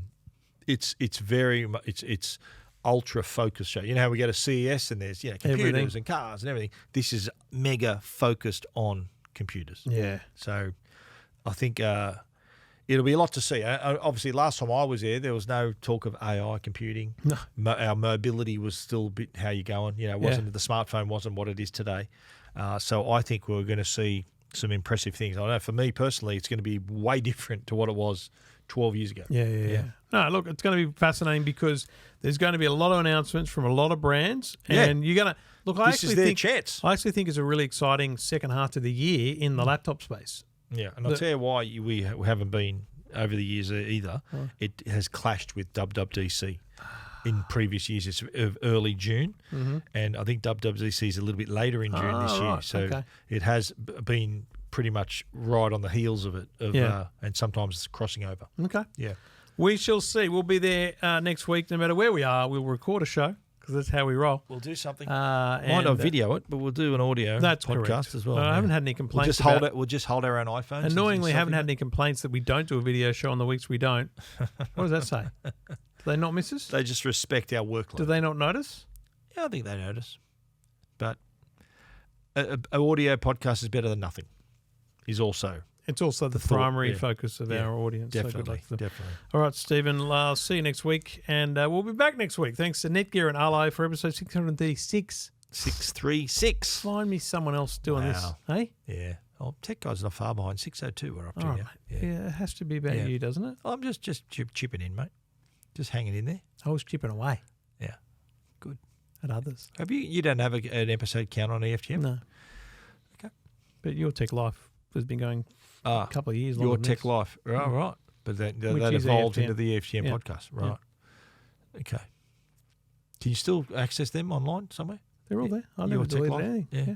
S2: it's ultra focused show. You know how we go to CES and there's computers and cars and everything. This is mega focused on computers.
S1: Yeah.
S2: So I think it'll be a lot to see. Obviously, last time I was there was no talk of AI computing. No. Our mobility was still a bit how you going. You know, the smartphone wasn't what it is today. So I think we're going to see some impressive things. I know for me personally, it's going to be way different to what it was 12 years ago.
S1: Yeah. No, look, it's going to be fascinating because there's going to be a lot of announcements from a lot of brands, and you're going to look. I actually think it's a really exciting second half of the year in the laptop space.
S2: Yeah, and I'll tell you why we haven't been over the years either. It has clashed with WWDC in previous years. It's early June, and I think WWDC is a little bit later in June this year. So it has been pretty much right on the heels of it, and sometimes it's crossing over.
S1: Okay.
S2: Yeah.
S1: We shall see. We'll be there next week. No matter where we are, we'll record a show because that's how we roll.
S2: We'll do something.
S1: Might
S2: not video it, but we'll do an audio
S1: that's
S2: podcast
S1: correct.
S2: as well.
S1: I haven't had any complaints.
S2: We'll just hold our own iPhones.
S1: Annoyingly, haven't had any complaints that we don't do a video show on the weeks we don't. What does that say? Do they not miss us?
S2: They just respect our workload.
S1: Do they not notice?
S2: Yeah, I think they notice. But an audio podcast is better than nothing. It's also
S1: the
S2: thought,
S1: primary focus of our audience.
S2: Definitely,
S1: so good luck to them.
S2: definitely.
S1: All right, Stephen, I'll see you next week, and we'll be back next week. Thanks to Netgear and Arlo for episode 636.
S2: 636.
S1: Find me someone else doing this, hey?
S2: Yeah. Oh, Tech Guy's not far behind. 602 we're up to
S1: All right,
S2: now.
S1: mate. Yeah, it has to be about you, doesn't it?
S2: I'm just chipping in, mate. Just hanging in there.
S1: I was chipping away
S2: Yeah. Good.
S1: at others.
S2: Have you don't have an episode count on EFTM?
S1: No.
S2: Okay.
S1: But your Tech Life has been going a couple of years.
S2: Your
S1: longer than
S2: Tech
S1: this.
S2: Life. Right, right. But that
S1: Which is
S2: evolved
S1: EFTM.
S2: into the EFTM podcast. Right. Okay. Can you still access them online somewhere?
S1: They're all there. I
S2: Your
S1: never
S2: Tech
S1: deleted
S2: Life?
S1: anything.
S2: Yeah.
S1: Yeah.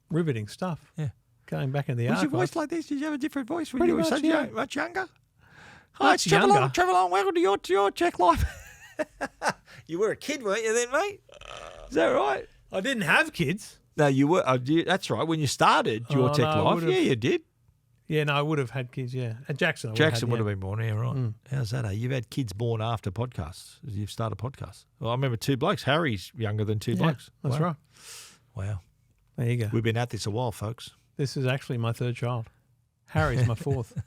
S1: Riveting stuff.
S2: Yeah.
S1: Going back in the
S2: Was your
S1: archives.
S2: voice like this? Did you have a different voice when
S1: Pretty
S2: you were
S1: much,
S2: such
S1: yeah.
S2: much younger? Hi,
S1: Much
S2: it's Trevor
S1: younger.
S2: Long. Trevor Long. Welcome to your Tech Life. You were a kid, weren't you then, mate? Is that right?
S1: I didn't have kids.
S2: No, you were. That's right. When you started your
S1: Oh,
S2: Tech
S1: no, I
S2: Life,
S1: would've-
S2: yeah, you did.
S1: Yeah, no, I would have had kids, yeah. At Jackson,
S2: Jackson would have been born, yeah, right.
S1: Mm.
S2: How's that? You've had kids born after podcasts. You've started podcasts. Well, I remember Two Blokes. Harry's younger than Two Blokes.
S1: That's
S2: Wow.
S1: right.
S2: Wow.
S1: There you go.
S2: We've been at this a while, folks.
S1: This is actually my third child. Harry's my fourth.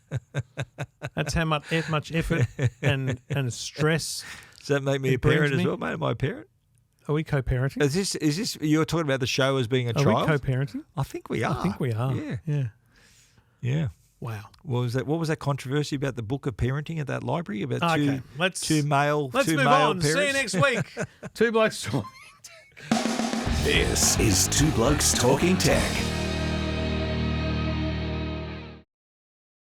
S1: That's how much effort and stress.
S2: Does that make me
S1: It
S2: a parent
S1: brings
S2: as
S1: me-
S2: well, mate? Am I a parent?
S1: Are we co-parenting?
S2: Is this you're talking about the show as being a
S1: Are
S2: child?
S1: we co-parenting?
S2: I think we are.
S1: I think we are.
S2: Yeah.
S1: Yeah.
S2: Yeah.
S1: Wow.
S2: What was that controversy about the book of parenting at that library about
S1: Okay, let's
S2: two male
S1: move
S2: male
S1: on.
S2: parents?
S1: See you next week. Two Blokes Talking.
S3: This is Two Blokes Talking Tech.